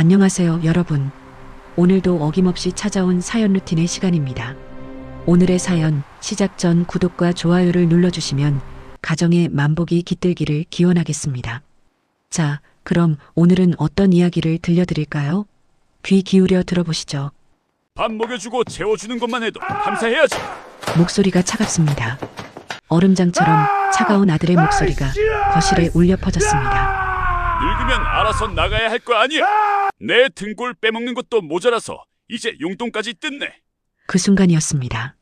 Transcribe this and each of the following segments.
안녕하세요, 여러분. 오늘도 어김없이 찾아온 사연 루틴의 시간입니다. 오늘의 사연 시작 전 구독과 좋아요를 눌러주시면 가정의 만복이 깃들기를 기원하겠습니다. 자, 그럼 오늘은 어떤 이야기를 들려드릴까요? 귀 기울여 들어보시죠. 밥 먹여주고 재워주는 것만 해도 감사해야지. 목소리가 차갑습니다. 얼음장처럼 차가운 아들의 목소리가 거실에 울려 퍼졌습니다. 늙으면 알아서 나가야 할 거 아니야. 내 등골 빼먹는 것도 모자라서 이제 용돈까지 뜯네. 그 순간이었습니다.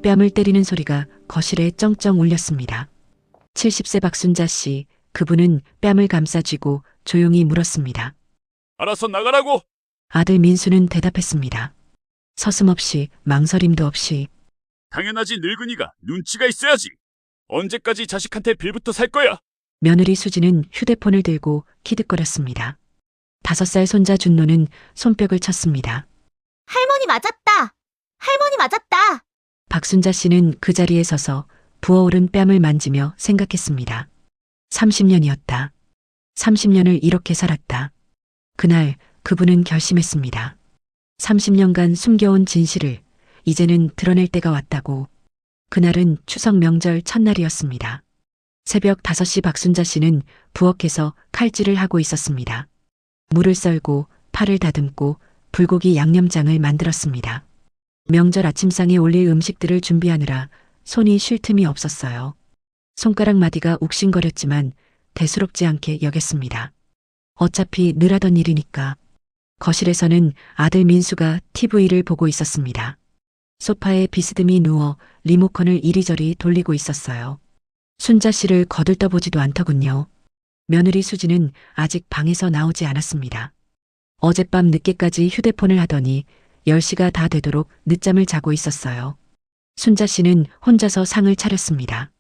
뺨을 때리는 소리가 거실에 쩡쩡 울렸습니다. 70세 박순자 씨, 그분은 뺨을 감싸쥐고 조용히 물었습니다. 알아서 나가라고. 아들 민수는 대답했습니다. 서슴없이, 망설임도 없이. 당연하지. 늙은이가 눈치가 있어야지. 언제까지 자식한테 빌부터 살 거야. 며느리 수지는 휴대폰을 들고 키득거렸습니다. 5살 손자 준노는 손뼉을 쳤습니다. 할머니 맞았다! 할머니 맞았다! 박순자 씨는 그 자리에 서서 부어오른 뺨을 만지며 생각했습니다. 30년이었다. 30년을 이렇게 살았다. 그날 그분은 결심했습니다. 30년간 숨겨온 진실을 이제는 드러낼 때가 왔다고. 그날은 추석 명절 첫날이었습니다. 새벽 5시 박순자 씨는 부엌에서 칼질을 하고 있었습니다. 물을 썰고 파를 다듬고 불고기 양념장을 만들었습니다. 명절 아침상에 올릴 음식들을 준비하느라 손이 쉴 틈이 없었어요. 손가락 마디가 욱신거렸지만 대수롭지 않게 여겼습니다. 어차피 늘 하던 일이니까. 거실에서는 아들 민수가 TV를 보고 있었습니다. 소파에 비스듬히 누워 리모컨을 이리저리 돌리고 있었어요. 순자 씨를 거들떠보지도 않더군요. 며느리 수지는 아직 방에서 나오지 않았습니다. 어젯밤 늦게까지 휴대폰을 하더니 10시가 다 되도록 늦잠을 자고 있었어요. 순자 씨는 혼자서 상을 차렸습니다.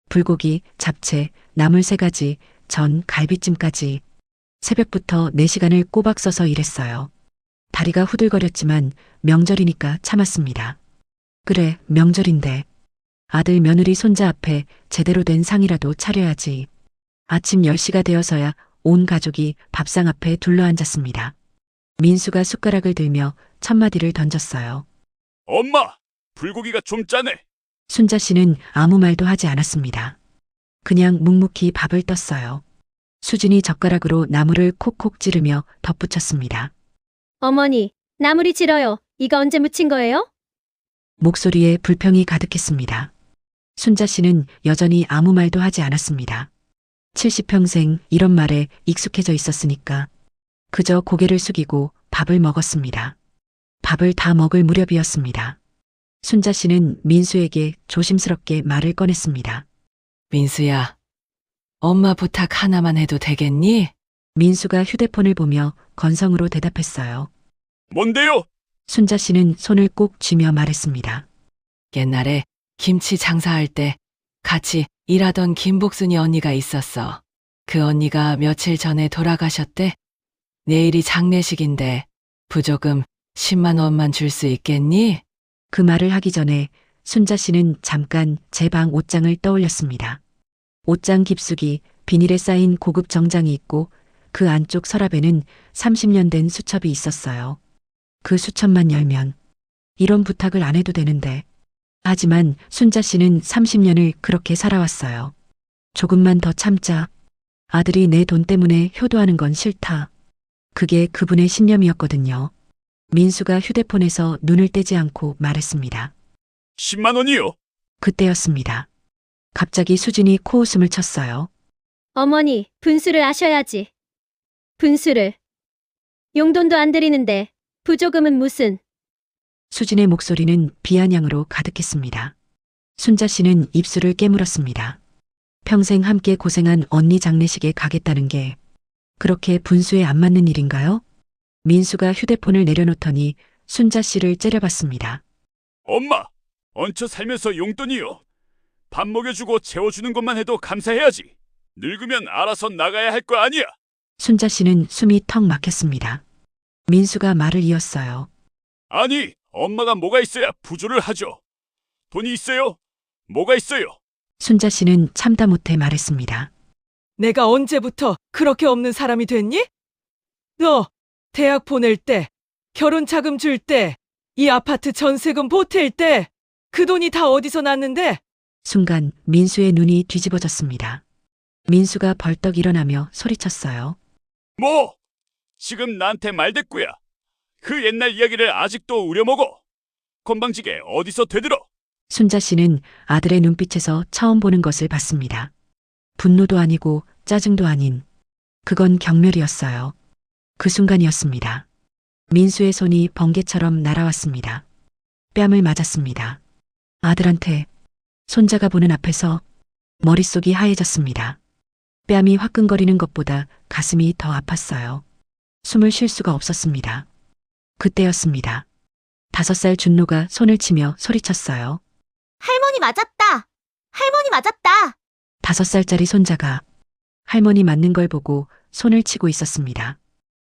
불고기, 잡채, 나물 3가지, 전, 갈비찜까지. 새벽부터 4시간을 꼬박 써서 일했어요. 다리가 후들거렸지만 명절이니까 참았습니다. 그래, 명절인데. 아들 며느리 손자 앞에 제대로 된 상이라도 차려야지. 아침 10시가 되어서야 온 가족이 밥상 앞에 둘러앉았습니다. 민수가 숟가락을 들며 첫마디를 던졌어요. 엄마, 불고기가 좀 짜네. 순자 씨는 아무 말도 하지 않았습니다. 그냥 묵묵히 밥을 떴어요. 수진이 젓가락으로 나물을 콕콕 찌르며 덧붙였습니다. 어머니, 나물이 질어요. 이거 언제 무친 거예요? 목소리에 불평이 가득했습니다. 순자 씨는 여전히 아무 말도 하지 않았습니다. 70평생 이런 말에 익숙해져 있었으니까 그저 고개를 숙이고 밥을 먹었습니다. 밥을 다 먹을 무렵이었습니다. 순자 씨는 민수에게 조심스럽게 말을 꺼냈습니다. 민수야, 엄마 부탁 하나만 해도 되겠니? 민수가 휴대폰을 보며 건성으로 대답했어요. 뭔데요? 순자 씨는 손을 꼭 쥐며 말했습니다. 옛날에 김치 장사할 때 같이 일하던 김복순이 언니가 있었어. 그 언니가 며칠 전에 돌아가셨대. 내일이 장례식인데 부조금 10만 원만 줄 수 있겠니? 그 말을 하기 전에 순자 씨는 잠깐 제 방 옷장을 떠올렸습니다. 옷장 깊숙이 비닐에 쌓인 고급 정장이 있고 그 안쪽 서랍에는 30년 된 수첩이 있었어요. 그 수첩만 열면 이런 부탁을 안 해도 되는데. 하지만 순자 씨는 30년을 그렇게 살아왔어요. 조금만 더 참자. 아들이 내 돈 때문에 효도하는 건 싫다. 그게 그분의 신념이었거든요. 민수가 휴대폰에서 눈을 떼지 않고 말했습니다. 10만 원이요. 그때였습니다. 갑자기 수진이 코웃음을 쳤어요. 어머니, 분수를 아셔야지. 분수를. 용돈도 안 드리는데 부조금은 무슨. 수진의 목소리는 비아냥으로 가득했습니다. 순자 씨는 입술을 깨물었습니다. 평생 함께 고생한 언니 장례식에 가겠다는 게 그렇게 분수에 안 맞는 일인가요? 민수가 휴대폰을 내려놓더니 순자 씨를 째려봤습니다. 엄마, 얹혀 살면서 용돈이요. 밥 먹여주고 재워주는 것만 해도 감사해야지. 늙으면 알아서 나가야 할 거 아니야. 순자 씨는 숨이 턱 막혔습니다. 민수가 말을 이었어요. 아니, 엄마가 뭐가 있어야 부조를 하죠. 돈이 있어요? 뭐가 있어요? 순자 씨는 참다 못해 말했습니다. 내가 언제부터 그렇게 없는 사람이 됐니? 너 대학 보낼 때, 결혼 자금 줄 때, 이 아파트 전세금 보탤 때, 그 돈이 다 어디서 났는데? 순간 민수의 눈이 뒤집어졌습니다. 민수가 벌떡 일어나며 소리쳤어요. 뭐? 지금 나한테 말대꾸야. 그 옛날 이야기를 아직도 우려먹어. 건방지게 어디서 되들어? 순자 씨는 아들의 눈빛에서 처음 보는 것을 봤습니다. 분노도 아니고 짜증도 아닌, 그건 경멸이었어요. 그 순간이었습니다. 민수의 손이 번개처럼 날아왔습니다. 뺨을 맞았습니다. 아들한테, 손자가 보는 앞에서 머릿속이 하얘졌습니다. 뺨이 화끈거리는 것보다 가슴이 더 아팠어요. 숨을 쉴 수가 없었습니다. 그때였습니다. 5살 준노가 손을 치며 소리쳤어요. 할머니 맞았다. 할머니 맞았다. 5살짜리 손자가 할머니 맞는 걸 보고 손을 치고 있었습니다.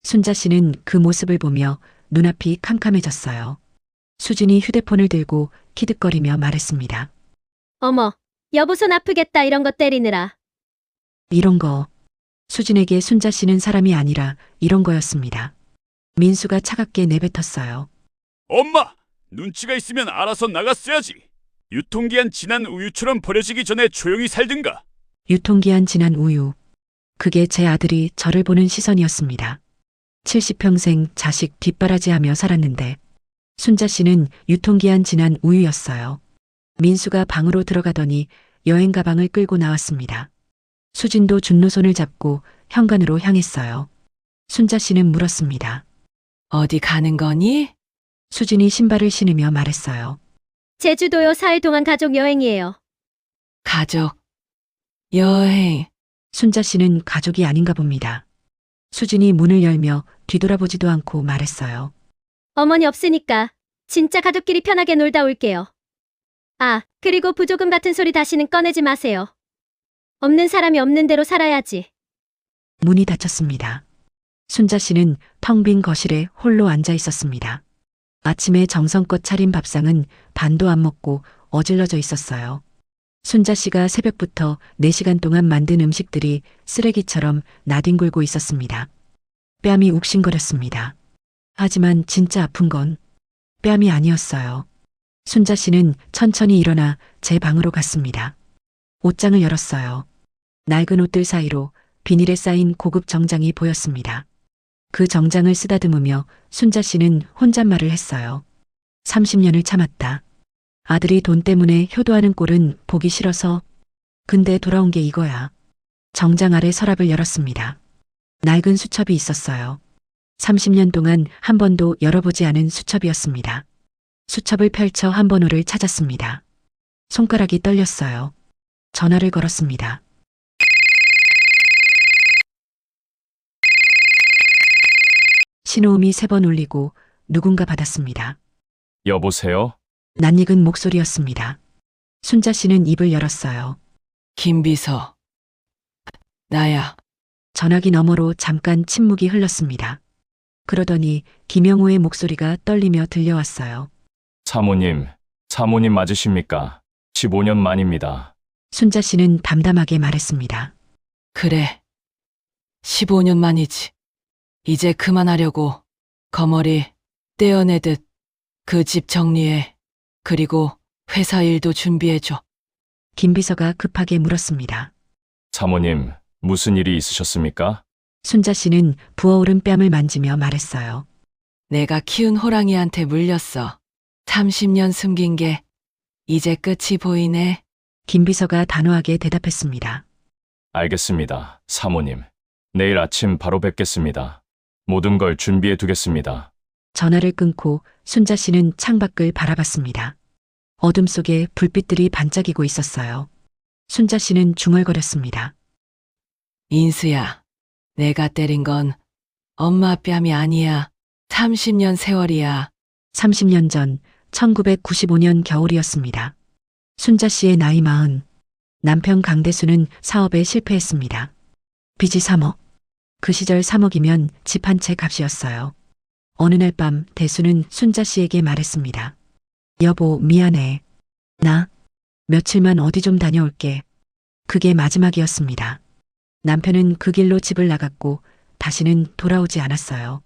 순자 씨는 그 모습을 보며 눈앞이 캄캄해졌어요. 수진이 휴대폰을 들고 키득거리며 말했습니다. 어머, 여보 손 아프겠다 이런 거 때리느라. 이런 거. 수진에게 순자 씨는 사람이 아니라 이런 거였습니다. 민수가 차갑게 내뱉었어요. 엄마! 눈치가 있으면 알아서 나갔어야지. 유통기한 지난 우유처럼 버려지기 전에 조용히 살든가. 유통기한 지난 우유. 그게 제 아들이 저를 보는 시선이었습니다. 70평생 자식 뒷바라지하며 살았는데 순자 씨는 유통기한 지난 우유였어요. 민수가 방으로 들어가더니 여행 가방을 끌고 나왔습니다. 수진도 준노 손을 잡고 현관으로 향했어요. 순자 씨는 물었습니다. 어디 가는 거니? 수진이 신발을 신으며 말했어요. 제주도요 4일 동안 가족 여행이에요. 가족. 여행. 순자 씨는 가족이 아닌가 봅니다. 수진이 문을 열며 뒤돌아보지도 않고 말했어요. 어머니 없으니까 진짜 가족끼리 편하게 놀다 올게요. 아, 그리고 부조금 같은 소리 다시는 꺼내지 마세요. 없는 사람이 없는 대로 살아야지. 문이 닫혔습니다. 순자 씨는 텅 빈 거실에 홀로 앉아 있었습니다. 아침에 정성껏 차린 밥상은 반도 안 먹고 어질러져 있었어요. 순자 씨가 새벽부터 4시간 동안 만든 음식들이 쓰레기처럼 나뒹굴고 있었습니다. 뺨이 욱신거렸습니다. 하지만 진짜 아픈 건 뺨이 아니었어요. 순자 씨는 천천히 일어나 제 방으로 갔습니다. 옷장을 열었어요. 낡은 옷들 사이로 비닐에 쌓인 고급 정장이 보였습니다. 그 정장을 쓰다듬으며 순자 씨는 혼잣말을 했어요. 30년을 참았다. 아들이 돈 때문에 효도하는 꼴은 보기 싫어서. 근데 돌아온 게 이거야. 정장 아래 서랍을 열었습니다. 낡은 수첩이 있었어요. 30년 동안 한 번도 열어보지 않은 수첩이었습니다. 수첩을 펼쳐 한 번호를 찾았습니다. 손가락이 떨렸어요. 전화를 걸었습니다. 신호음이 3번 울리고 누군가 받았습니다. 여보세요? 낯익은 목소리였습니다. 순자 씨는 입을 열었어요. 김비서. 나야. 전화기 너머로 잠깐 침묵이 흘렀습니다. 그러더니 김영호의 목소리가 떨리며 들려왔어요. 사모님 맞으십니까? 15년 만입니다. 순자 씨는 담담하게 말했습니다. 그래. 15년 만이지. 이제 그만하려고. 거머리 떼어내듯 그 집 정리해. 그리고 회사 일도 준비해줘. 김 비서가 급하게 물었습니다. 사모님, 무슨 일이 있으셨습니까? 순자 씨는 부어오른 뺨을 만지며 말했어요. 내가 키운 호랑이한테 물렸어. 30년 숨긴 게 이제 끝이 보이네. 김 비서가 단호하게 대답했습니다. 알겠습니다, 사모님. 내일 아침 바로 뵙겠습니다. 모든 걸 준비해 두겠습니다. 전화를 끊고 순자 씨는 창밖을 바라봤습니다. 어둠 속에 불빛들이 반짝이고 있었어요. 순자 씨는 중얼거렸습니다. 인수야, 내가 때린 건 엄마 뺨이 아니야. 30년 세월이야. 30년 전 1995년 겨울이었습니다. 순자 씨의 나이 40. 남편 강대수는 사업에 실패했습니다. 빚이 3억. 그 시절 3억이면 집 한 채 값이었어요. 어느 날 밤 대수는 순자 씨에게 말했습니다. 여보, 미안해. 나 며칠만 어디 좀 다녀올게. 그게 마지막이었습니다. 남편은 그 길로 집을 나갔고 다시는 돌아오지 않았어요.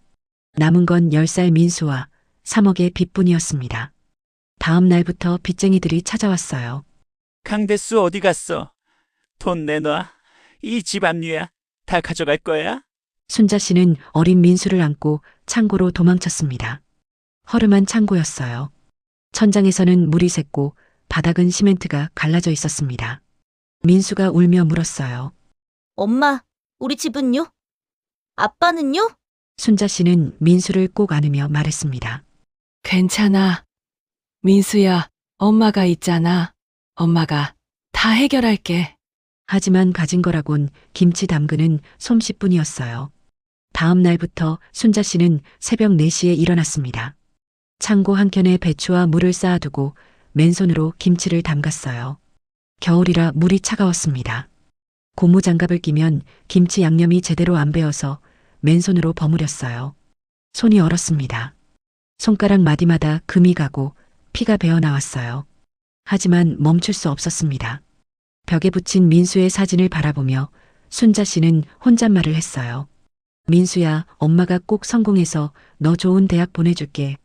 남은 건 10살 민수와 3억의 빚뿐이었습니다. 다음 날부터 빚쟁이들이 찾아왔어요. 강대수 어디 갔어? 돈 내놔. 이 집 압류야. 다 가져갈 거야? 순자 씨는 어린 민수를 안고 창고로 도망쳤습니다. 허름한 창고였어요. 천장에서는 물이 샜고 바닥은 시멘트가 갈라져 있었습니다. 민수가 울며 물었어요. 엄마, 우리 집은요? 아빠는요? 순자 씨는 민수를 꼭 안으며 말했습니다. 괜찮아. 민수야, 엄마가 있잖아. 엄마가 다 해결할게. 하지만 가진 거라곤 김치 담그는 솜씨뿐이었어요. 다음 날부터 순자 씨는 새벽 4시에 일어났습니다. 창고 한켠에 배추와 물을 쌓아두고 맨손으로 김치를 담갔어요. 겨울이라 물이 차가웠습니다. 고무장갑을 끼면 김치 양념이 제대로 안 배어서 맨손으로 버무렸어요. 손이 얼었습니다. 손가락 마디마다 금이 가고 피가 배어 나왔어요. 하지만 멈출 수 없었습니다. 벽에 붙인 민수의 사진을 바라보며 순자 씨는 혼잣말을 했어요. 민수야, 엄마가 꼭 성공해서 너 좋은 대학 보내줄게.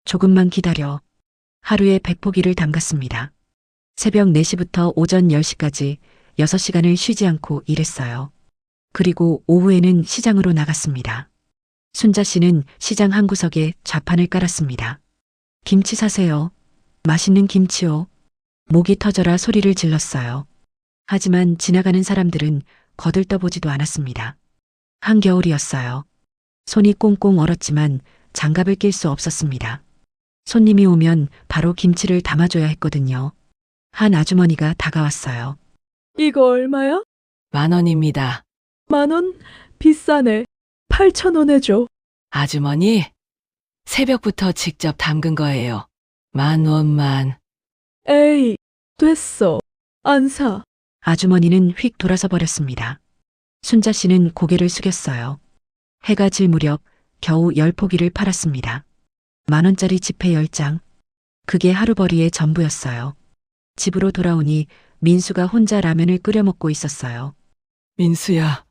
조금만 기다려. 하루에 100포기를 담갔습니다. 새벽 4시부터 오전 10시까지 6시간을 쉬지 않고 일했어요. 그리고 오후에는 시장으로 나갔습니다. 순자 씨는 시장 한 구석에 좌판을 깔았습니다. 김치 사세요. 맛있는 김치요. 목이 터져라 소리를 질렀어요. 하지만 지나가는 사람들은 거들떠보지도 않았습니다. 한겨울이었어요. 손이 꽁꽁 얼었지만 장갑을 낄 수 없었습니다. 손님이 오면 바로 김치를 담아줘야 했거든요. 한 아주머니가 다가왔어요. 이거 얼마야? 10,000원입니다. 10,000원? 비싸네. 8,000원 해줘. 아주머니, 새벽부터 직접 담근 거예요. 10,000원만. 에이, 됐어. 안 사. 아주머니는 휙 돌아서 버렸습니다. 순자 씨는 고개를 숙였어요. 해가 질 무렵 겨우 10포기를 팔았습니다. 10,000원짜리 지폐 10장. 그게 하루벌이의 전부였어요. 집으로 돌아오니 민수가 혼자 라면을 끓여 먹고 있었어요. 민수야,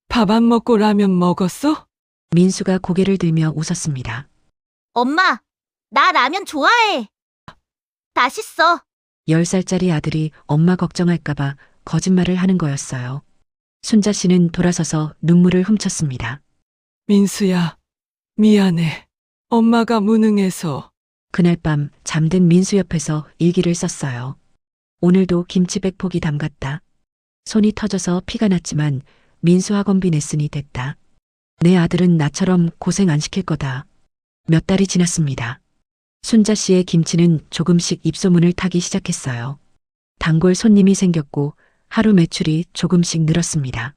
밥 안 먹고 라면 먹었어? 민수가 고개를 들며 웃었습니다. 엄마, 나 라면 좋아해. 다시 써. 10살짜리 아들이 엄마 걱정할까봐 거짓말을 하는 거였어요. 순자 씨는 돌아서서 눈물을 훔쳤습니다. 민수야, 미안해. 엄마가 무능해서. 그날 밤 잠든 민수 옆에서 일기를 썼어요. 오늘도 김치 100포기 담갔다. 손이 터져서 피가 났지만 민수 학원비 냈으니 됐다. 내 아들은 나처럼 고생 안 시킬 거다. 몇 달이 지났습니다. 순자 씨의 김치는 조금씩 입소문을 타기 시작했어요. 단골 손님이 생겼고 하루 매출이 조금씩 늘었습니다.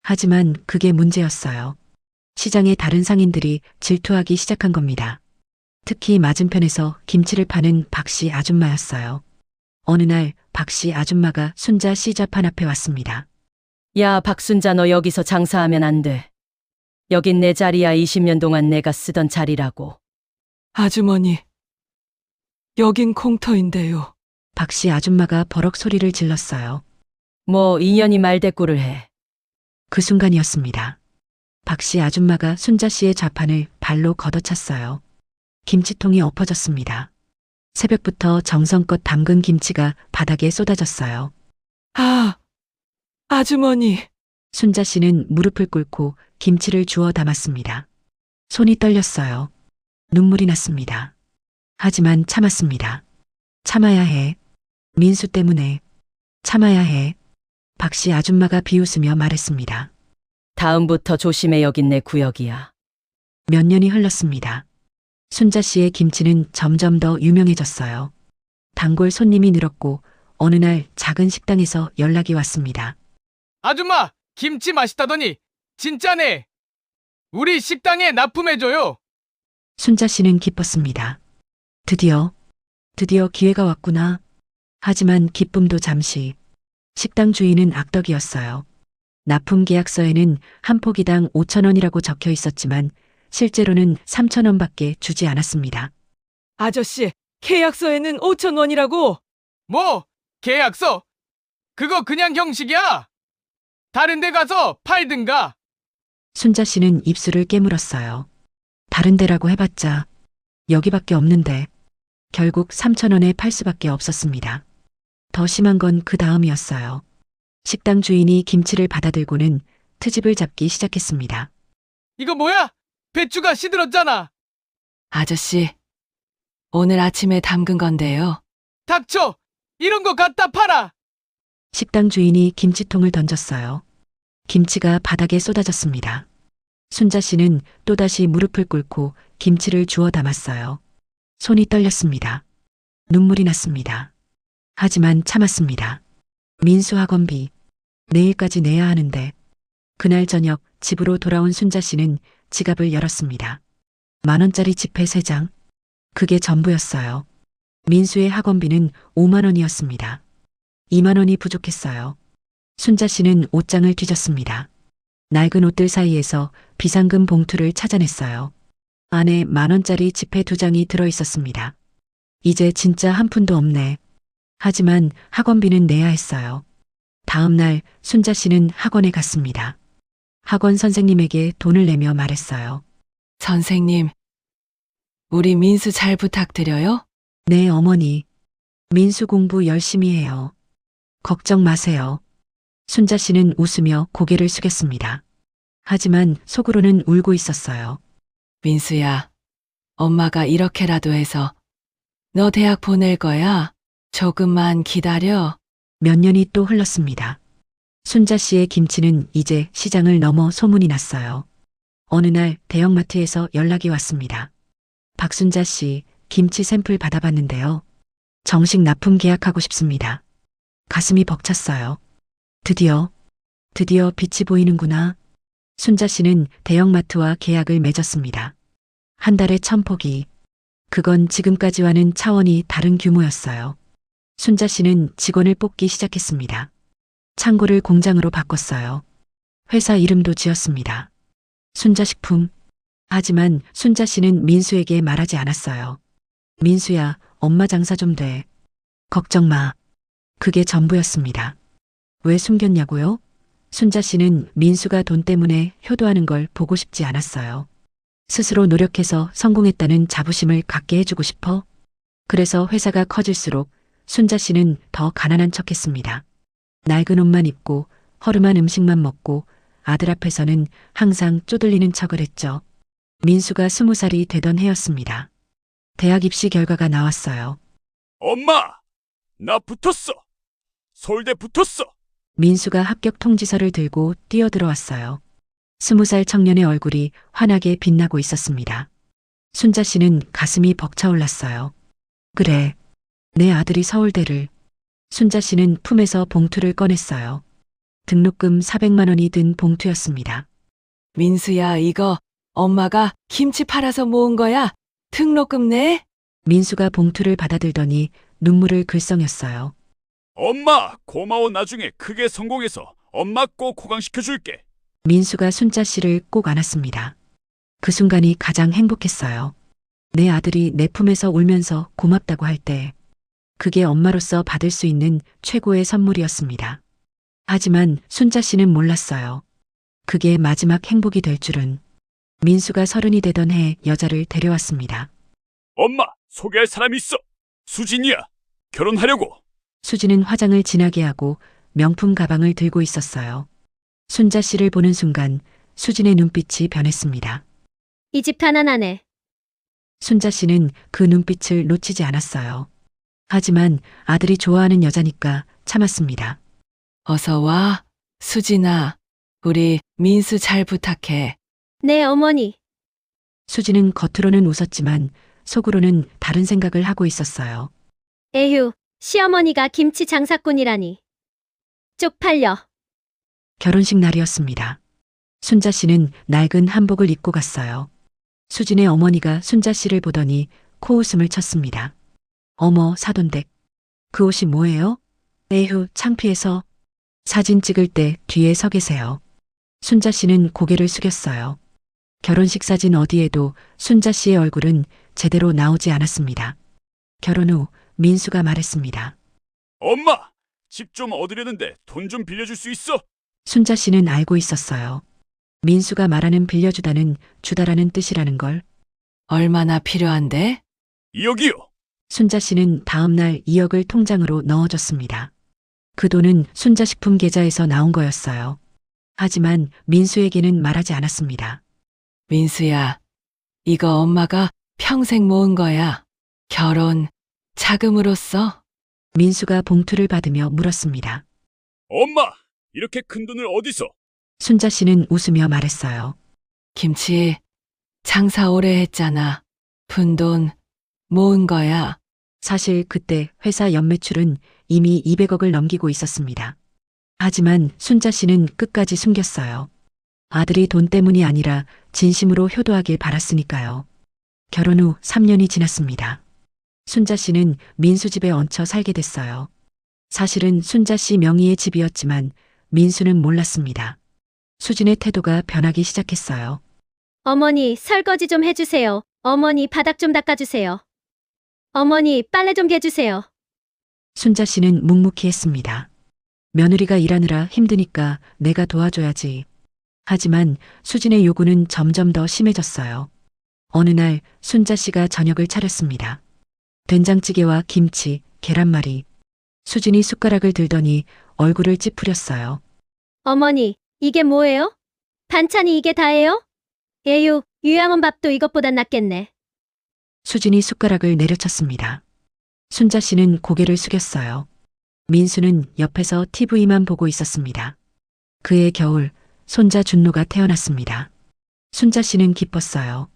하지만 그게 문제였어요. 시장의 다른 상인들이 질투하기 시작한 겁니다. 특히 맞은편에서 김치를 파는 박씨 아줌마였어요. 어느 날 박씨 아줌마가 순자 씨 자판 앞에 왔습니다. 야, 박순자, 너 여기서 장사하면 안 돼. 여긴 내 자리야. 20년 동안 내가 쓰던 자리라고. 아주머니, 여긴 공터인데요. 박씨 아줌마가 버럭 소리를 질렀어요. 뭐 2년이 말대꾸를 해. 그 순간이었습니다. 박씨 아줌마가 순자 씨의 좌판을 발로 걷어찼어요. 김치통이 엎어졌습니다. 새벽부터 정성껏 담근 김치가 바닥에 쏟아졌어요. 아, 아주머니. 순자 씨는 무릎을 꿇고 김치를 주워 담았습니다. 손이 떨렸어요. 눈물이 났습니다. 하지만 참았습니다. 참아야 해. 민수 때문에. 참아야 해. 박씨 아줌마가 비웃으며 말했습니다. 다음부터 조심해. 여긴 내 구역이야. 몇 년이 흘렀습니다. 순자 씨의 김치는 점점 더 유명해졌어요. 단골 손님이 늘었고 어느 날 작은 식당에서 연락이 왔습니다. 아줌마, 김치 맛있다더니 진짜네. 우리 식당에 납품해줘요. 순자 씨는 기뻤습니다. 드디어 기회가 왔구나. 하지만 기쁨도 잠시. 식당 주인은 악덕이었어요. 납품 계약서에는 한 포기당 5,000원이라고 적혀 있었지만 실제로는 3,000원밖에 주지 않았습니다. 아저씨, 계약서에는 5,000원이라고. 뭐? 계약서? 그거 그냥 형식이야. 다른 데 가서 팔든가. 순자 씨는 입술을 깨물었어요. 다른 데라고 해봤자 여기밖에 없는데 결국 3,000원에 팔 수밖에 없었습니다. 더 심한 건 그 다음이었어요. 식당 주인이 김치를 받아들고는 트집을 잡기 시작했습니다. 이거 뭐야? 배추가 시들었잖아. 아저씨, 오늘 아침에 담근 건데요. 닥쳐! 이런 거 갖다 팔아! 식당 주인이 김치통을 던졌어요. 김치가 바닥에 쏟아졌습니다. 순자 씨는 또다시 무릎을 꿇고 김치를 주워 담았어요. 손이 떨렸습니다. 눈물이 났습니다. 하지만 참았습니다. 민수 학원비 내일까지 내야 하는데 그날 저녁 집으로 돌아온 순자 씨는 지갑을 열었습니다. 10,000원짜리 지폐 3장. 그게 전부였어요. 민수의 학원비는 50,000원이었습니다. 20,000원이 부족했어요. 순자 씨는 옷장을 뒤졌습니다. 낡은 옷들 사이에서 비상금 봉투를 찾아냈어요. 안에 10,000원짜리 지폐 2장이 들어있었습니다. 이제 진짜 한 푼도 없네. 하지만 학원비는 내야 했어요. 다음 날 순자 씨는 학원에 갔습니다. 학원 선생님에게 돈을 내며 말했어요. 선생님, 우리 민수 잘 부탁드려요. 네, 어머니. 민수 공부 열심히 해요. 걱정 마세요. 순자 씨는 웃으며 고개를 숙였습니다. 하지만 속으로는 울고 있었어요. 민수야, 엄마가 이렇게라도 해서 너 대학 보낼 거야. 조금만 기다려. 몇 년이 또 흘렀습니다. 순자 씨의 김치는 이제 시장을 넘어 소문이 났어요. 어느 날 대형마트에서 연락이 왔습니다. 박순자 씨, 김치 샘플 받아봤는데요. 정식 납품 계약하고 싶습니다. 가슴이 벅찼어요. 드디어 빛이 보이는구나. 순자 씨는 대형마트와 계약을 맺었습니다. 한 달에 1,000포기. 그건 지금까지와는 차원이 다른 규모였어요. 순자 씨는 직원을 뽑기 시작했습니다. 창고를 공장으로 바꿨어요. 회사 이름도 지었습니다. 순자식품. 하지만 순자 씨는 민수에게 말하지 않았어요. 민수야, 엄마 장사 좀 돼. 걱정 마. 그게 전부였습니다. 왜 숨겼냐고요? 순자 씨는 민수가 돈 때문에 효도하는 걸 보고 싶지 않았어요. 스스로 노력해서 성공했다는 자부심을 갖게 해주고 싶어. 그래서 회사가 커질수록 순자 씨는 더 가난한 척했습니다. 낡은 옷만 입고 허름한 음식만 먹고 아들 앞에서는 항상 쪼들리는 척을 했죠. 민수가 20살이 되던 해였습니다. 대학 입시 결과가 나왔어요. 엄마! 나 붙었어! 서울대 붙었어! 민수가 합격 통지서를 들고 뛰어들어왔어요. 20살 청년의 얼굴이 환하게 빛나고 있었습니다. 순자 씨는 가슴이 벅차올랐어요. 그래, 내 아들이 서울대를. 순자 씨는 품에서 봉투를 꺼냈어요. 등록금 400만 원이 든 봉투였습니다. 민수야, 이거 엄마가 김치 팔아서 모은 거야. 등록금 내? 민수가 봉투를 받아들더니 눈물을 글썽였어요. 엄마! 고마워. 나중에 크게 성공해서 엄마 꼭 호강시켜줄게. 민수가 순자 씨를 꼭 안았습니다. 그 순간이 가장 행복했어요. 내 아들이 내 품에서 울면서 고맙다고 할 때, 그게 엄마로서 받을 수 있는 최고의 선물이었습니다. 하지만 순자 씨는 몰랐어요. 그게 마지막 행복이 될 줄은. 민수가 30이 되던 해 여자를 데려왔습니다. 엄마! 소개할 사람이 있어! 수진이야! 결혼하려고! 수지는 화장을 진하게 하고 명품 가방을 들고 있었어요. 순자 씨를 보는 순간 수진의 눈빛이 변했습니다. 이 집 가난하네. 순자 씨는 그 눈빛을 놓치지 않았어요. 하지만 아들이 좋아하는 여자니까 참았습니다. 어서 와, 수진아. 우리 민수 잘 부탁해. 네, 어머니. 수지는 겉으로는 웃었지만 속으로는 다른 생각을 하고 있었어요. 에휴, 시어머니가 김치 장사꾼이라니. 쪽팔려. 결혼식 날이었습니다. 순자 씨는 낡은 한복을 입고 갔어요. 수진의 어머니가 순자 씨를 보더니 코웃음을 쳤습니다. 어머, 사돈댁. 그 옷이 뭐예요? 에휴, 창피해서. 사진 찍을 때 뒤에 서 계세요. 순자 씨는 고개를 숙였어요. 결혼식 사진 어디에도 순자 씨의 얼굴은 제대로 나오지 않았습니다. 결혼 후 민수가 말했습니다. 엄마! 집 좀 얻으려는데 돈 좀 빌려줄 수 있어? 순자 씨는 알고 있었어요. 민수가 말하는 빌려주다는 주다라는 뜻이라는 걸. 얼마나 필요한데? 2억이요. 순자 씨는 다음 날 2억을 통장으로 넣어줬습니다. 그 돈은 순자 식품 계좌에서 나온 거였어요. 하지만 민수에게는 말하지 않았습니다. 민수야, 이거 엄마가 평생 모은 거야. 결혼 자금으로써. 민수가 봉투를 받으며 물었습니다. 엄마, 이렇게 큰 돈을 어디서? 순자 씨는 웃으며 말했어요. 김치, 장사 오래 했잖아. 푼돈 모은 거야. 사실 그때 회사 연매출은 이미 200억을 넘기고 있었습니다. 하지만 순자 씨는 끝까지 숨겼어요. 아들이 돈 때문이 아니라 진심으로 효도하길 바랐으니까요. 결혼 후 3년이 지났습니다. 순자 씨는 민수 집에 얹혀 살게 됐어요. 사실은 순자 씨 명의의 집이었지만 민수는 몰랐습니다. 수진의 태도가 변하기 시작했어요. 어머니, 설거지 좀 해주세요. 어머니, 바닥 좀 닦아주세요. 어머니, 빨래 좀 개주세요. 순자 씨는 묵묵히 했습니다. 며느리가 일하느라 힘드니까 내가 도와줘야지. 하지만 수진의 요구는 점점 더 심해졌어요. 어느 날 순자 씨가 저녁을 차렸습니다. 된장찌개와 김치, 계란말이. 수진이 숟가락을 들더니 얼굴을 찌푸렸어요. 어머니, 이게 뭐예요? 반찬이 이게 다예요? 에휴, 유양원 밥도 이것보단 낫겠네. 수진이 숟가락을 내려쳤습니다. 순자 씨는 고개를 숙였어요. 민수는 옆에서 TV만 보고 있었습니다. 그해 겨울 손자 준노가 태어났습니다. 순자 씨는 기뻤어요.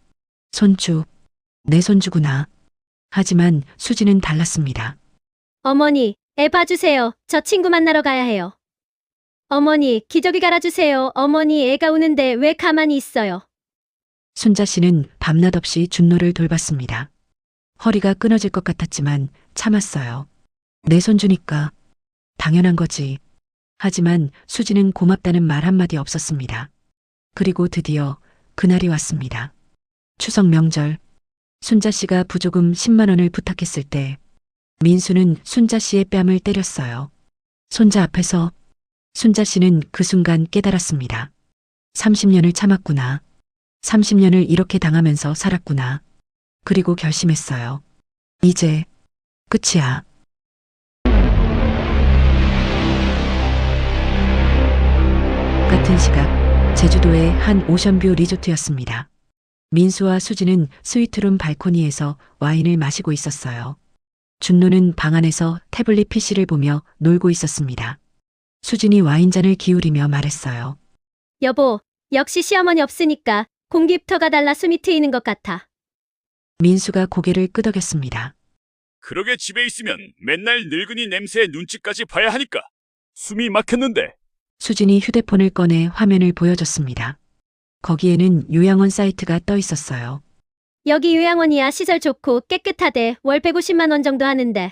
손주, 내 손주구나. 하지만 수진은 달랐습니다. 어머니, 애 봐주세요. 저 친구 만나러 가야 해요. 어머니, 기저귀 갈아주세요. 어머니, 애가 우는데 왜 가만히 있어요? 순자 씨는 밤낮 없이 준노를 돌봤습니다. 허리가 끊어질 것 같았지만 참았어요. 내 손주니까 당연한 거지. 하지만 수진은 고맙다는 말 한마디 없었습니다. 그리고 드디어 그날이 왔습니다. 추석 명절, 순자 씨가 부조금 10만 원을 부탁했을 때 민수는 순자 씨의 뺨을 때렸어요. 손자 앞에서. 순자 씨는 그 순간 깨달았습니다. 30년을 참았구나. 30년을 이렇게 당하면서 살았구나. 그리고 결심했어요. 이제 끝이야. 같은 시각 제주도의 한 오션뷰 리조트였습니다. 민수와 수진은 스위트룸 발코니에서 와인을 마시고 있었어요. 준노는 방 안에서 태블릿 PC를 보며 놀고 있었습니다. 수진이 와인잔을 기울이며 말했어요. 여보, 역시 시어머니 없으니까 공기부터가 달라 숨이 트이는 것 같아. 민수가 고개를 끄덕였습니다. 그러게 집에 있으면 맨날 늙은이 냄새에 눈치까지 봐야 하니까 숨이 막혔는데. 수진이 휴대폰을 꺼내 화면을 보여줬습니다. 거기에는 요양원 사이트가 떠 있었어요. 여기 요양원이야. 시설 좋고 깨끗하대. 월 150만 원 정도 하는데.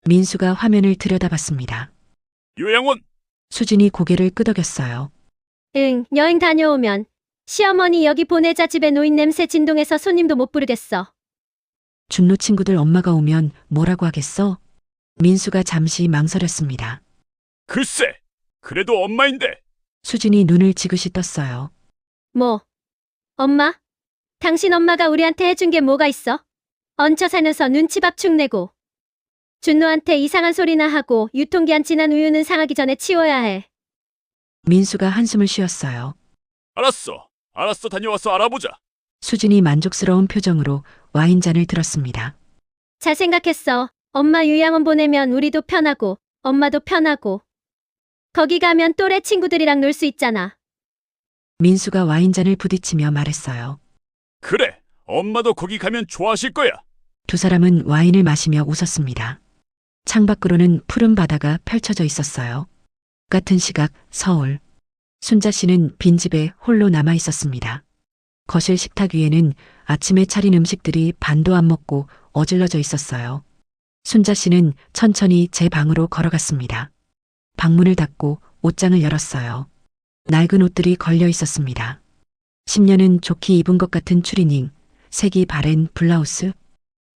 민수가 화면을 들여다봤습니다. 요양원? 수진이 고개를 끄덕였어요. 응, 여행 다녀오면. 시어머니 여기 보내자. 집에 노인 냄새 진동해서 손님도 못 부르겠어. 준노 친구들 엄마가 오면 뭐라고 하겠어? 민수가 잠시 망설였습니다. 글쎄, 그래도 엄마인데. 수진이 눈을 지그시 떴어요. 뭐? 엄마? 당신 엄마가 우리한테 해준 게 뭐가 있어? 얹혀 살면서 눈치밥축 내고. 준노한테 이상한 소리나 하고 유통기한 지난 우유는 상하기 전에 치워야 해. 민수가 한숨을 쉬었어요. 알았어. 다녀와서 알아보자. 수진이 만족스러운 표정으로 와인잔을 들었습니다. 잘 생각했어. 엄마 요양원 보내면 우리도 편하고 엄마도 편하고. 거기 가면 또래 친구들이랑 놀 수 있잖아. 민수가 와인잔을 부딪히며 말했어요. 그래, 엄마도 거기 가면 좋아하실 거야. 두 사람은 와인을 마시며 웃었습니다. 창밖으로는 푸른 바다가 펼쳐져 있었어요. 같은 시각 서울. 순자 씨는 빈집에 홀로 남아 있었습니다. 거실 식탁 위에는 아침에 차린 음식들이 반도 안 먹고 어질러져 있었어요. 순자 씨는 천천히 제 방으로 걸어갔습니다. 방문을 닫고 옷장을 열었어요. 낡은 옷들이 걸려 있었습니다. 10년은 좋게 입은 것 같은 추리닝, 색이 바랜 블라우스.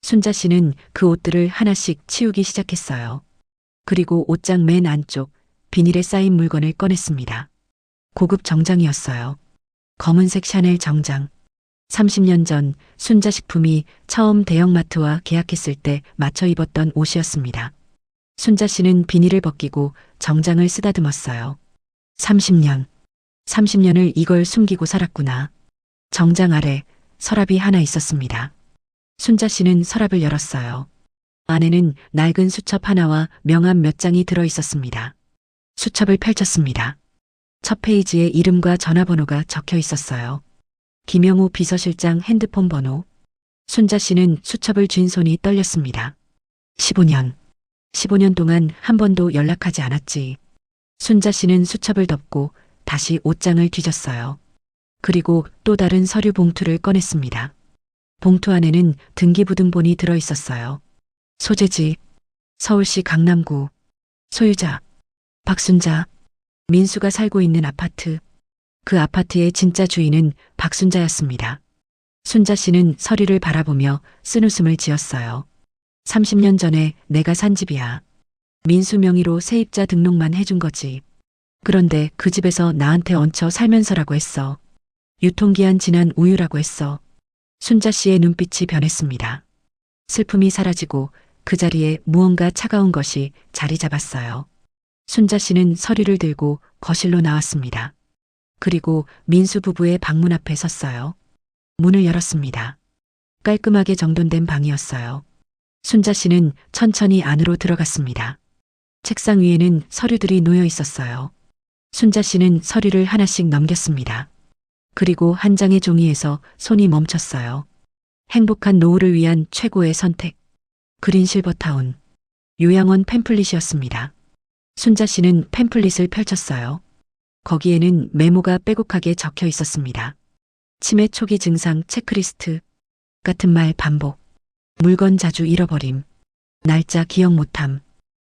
순자 씨는 그 옷들을 하나씩 치우기 시작했어요. 그리고 옷장 맨 안쪽 비닐에 쌓인 물건을 꺼냈습니다. 고급 정장이었어요. 검은색 샤넬 정장. 30년 전 순자식품이 처음 대형마트와 계약했을 때 맞춰 입었던 옷이었습니다. 순자 씨는 비닐을 벗기고 정장을 쓰다듬었어요. 30년을 이걸 숨기고 살았구나. 정장 아래 서랍이 하나 있었습니다. 순자 씨는 서랍을 열었어요. 안에는 낡은 수첩 하나와 명함 몇 장이 들어 있었습니다. 수첩을 펼쳤습니다. 첫 페이지에 이름과 전화번호가 적혀 있었어요. 김영우 비서실장 핸드폰 번호. 순자 씨는 수첩을 쥔 손이 떨렸습니다. 15년 동안 한 번도 연락하지 않았지. 순자 씨는 수첩을 덮고 다시 옷장을 뒤졌어요. 그리고 또 다른 서류 봉투를 꺼냈습니다. 봉투 안에는 등기부등본이 들어 있었어요. 소재지, 서울시 강남구. 소유자, 박순자. 민수가 살고 있는 아파트. 그 아파트의 진짜 주인은 박순자였습니다. 순자 씨는 서류를 바라보며 쓴웃음을 지었어요. 30년 전에 내가 산 집이야. 민수 명의로 세입자 등록만 해준 거지. 그런데 그 집에서 나한테 얹혀 살면서라고 했어. 유통기한 지난 우유라고 했어. 순자 씨의 눈빛이 변했습니다. 슬픔이 사라지고 그 자리에 무언가 차가운 것이 자리 잡았어요. 순자 씨는 서류를 들고 거실로 나왔습니다. 그리고 민수 부부의 방문 앞에 섰어요. 문을 열었습니다. 깔끔하게 정돈된 방이었어요. 순자 씨는 천천히 안으로 들어갔습니다. 책상 위에는 서류들이 놓여 있었어요. 순자 씨는 서류를 하나씩 넘겼습니다. 그리고 한 장의 종이에서 손이 멈췄어요. 행복한 노후를 위한 최고의 선택. 그린 실버타운. 요양원 팸플릿이었습니다. 순자 씨는 팸플릿을 펼쳤어요. 거기에는 메모가 빼곡하게 적혀 있었습니다. 치매 초기 증상 체크리스트. 같은 말 반복. 물건 자주 잃어버림. 날짜 기억 못함.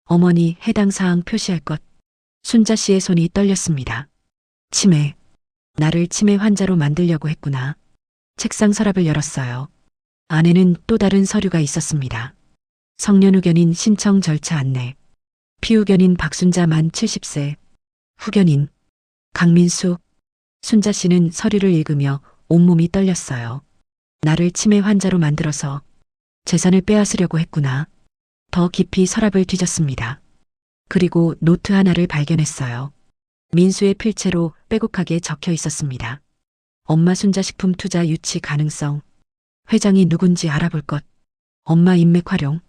어머니 해당 사항 표시할 것. 순자 씨의 손이 떨렸습니다. 치매. 나를 치매 환자로 만들려고 했구나. 책상 서랍을 열었어요. 안에는 또 다른 서류가 있었습니다. 성년후견인 신청 절차 안내. 피후견인 박순자 만 70세. 후견인 강민수. 순자 씨는 서류를 읽으며 온몸이 떨렸어요. 나를 치매 환자로 만들어서 재산을 빼앗으려고 했구나. 더 깊이 서랍을 뒤졌습니다. 그리고 노트 하나를 발견했어요. 민수의 필체로 빼곡하게 적혀 있었습니다. 엄마 순자식품 투자 유치 가능성. 회장이 누군지 알아볼 것. 엄마 인맥 활용.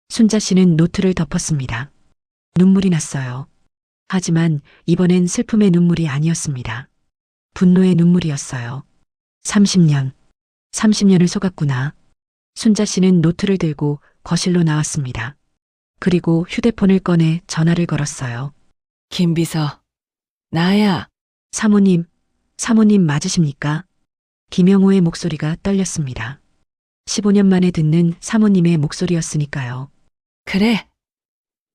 순자 씨는 노트를 덮었습니다. 눈물이 났어요. 하지만 이번엔 슬픔의 눈물이 아니었습니다. 분노의 눈물이었어요. 30년을 속았구나. 순자 씨는 노트를 들고 거실로 나왔습니다. 그리고 휴대폰을 꺼내 전화를 걸었어요. 김 비서. 나야. 사모님 맞으십니까? 김영호의 목소리가 떨렸습니다. 15년 만에 듣는 사모님의 목소리였으니까요. 그래.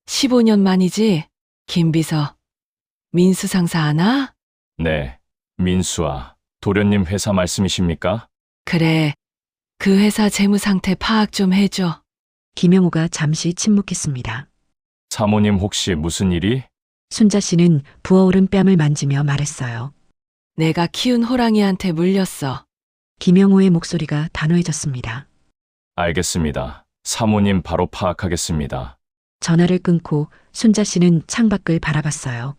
15년 만이지. 김 비서. 민수 상사 아나? 네, 민수아. 도련님 회사 말씀이십니까? 그래. 그 회사 재무 상태 파악 좀 해줘. 김영호가 잠시 침묵했습니다. 사모님 혹시 무슨 일이? 순자 씨는 부어오른 뺨을 만지며 말했어요. 내가 키운 호랑이한테 물렸어. 김영호의 목소리가 단호해졌습니다. 알겠습니다. 사모님 바로 파악하겠습니다. 전화를 끊고 순자 씨는 창밖을 바라봤어요.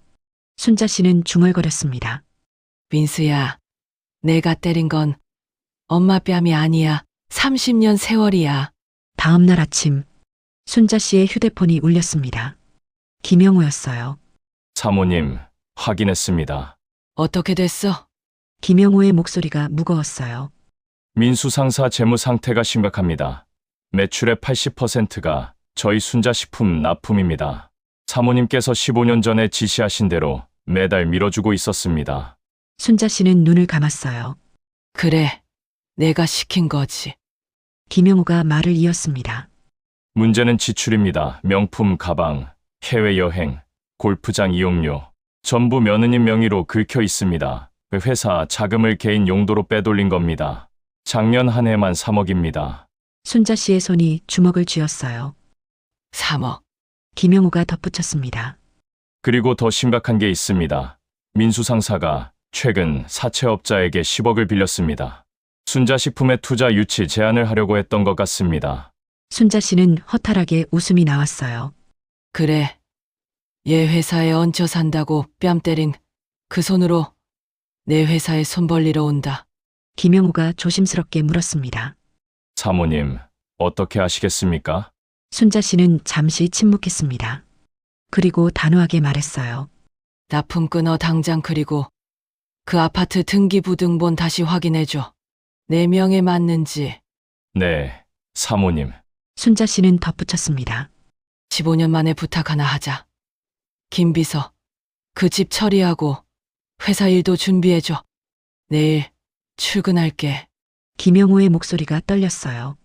순자 씨는 중얼거렸습니다. 민수야. 내가 때린 건 엄마 뺨이 아니야. 30년 세월이야. 다음 날 아침 순자 씨의 휴대폰이 울렸습니다. 김영호였어요. 사모님, 확인했습니다. 어떻게 됐어? 김영호의 목소리가 무거웠어요. 민수 상사 재무 상태가 심각합니다. 매출의 80%가 저희 순자식품 납품입니다. 사모님께서 15년 전에 지시하신 대로 매달 밀어주고 있었습니다. 순자 씨는 눈을 감았어요. 그래. 내가 시킨 거지. 김영호가 말을 이었습니다. 문제는 지출입니다. 명품 가방, 해외여행, 골프장 이용료, 전부 며느님 명의로 긁혀 있습니다. 회사 자금을 개인 용도로 빼돌린 겁니다. 작년 한 해만 3억입니다. 순자 씨의 손이 주먹을 쥐었어요. 3억. 김영호가 덧붙였습니다. 그리고 더 심각한 게 있습니다. 민수 상사가 최근 사채업자에게 10억을 빌렸습니다. 순자식품의 투자 유치 제안을 하려고 했던 것 같습니다. 순자 씨는 허탈하게 웃음이 나왔어요. 그래. 얘 회사에 얹혀 산다고 뺨 때린 그 손으로 내 회사에 손 벌리러 온다. 김영우가 조심스럽게 물었습니다. 사모님, 어떻게 하시겠습니까? 순자 씨는 잠시 침묵했습니다. 그리고 단호하게 말했어요. 납품 끊어 당장. 그리고 그 아파트 등기부등본 다시 확인해줘. 내 명에 맞는지. 네, 사모님. 순자 씨는 덧붙였습니다. 15년 만에 부탁 하나 하자. 김 비서, 그 집 처리하고 회사 일도 준비해줘. 내일 출근할게. 김영우의 목소리가 떨렸어요.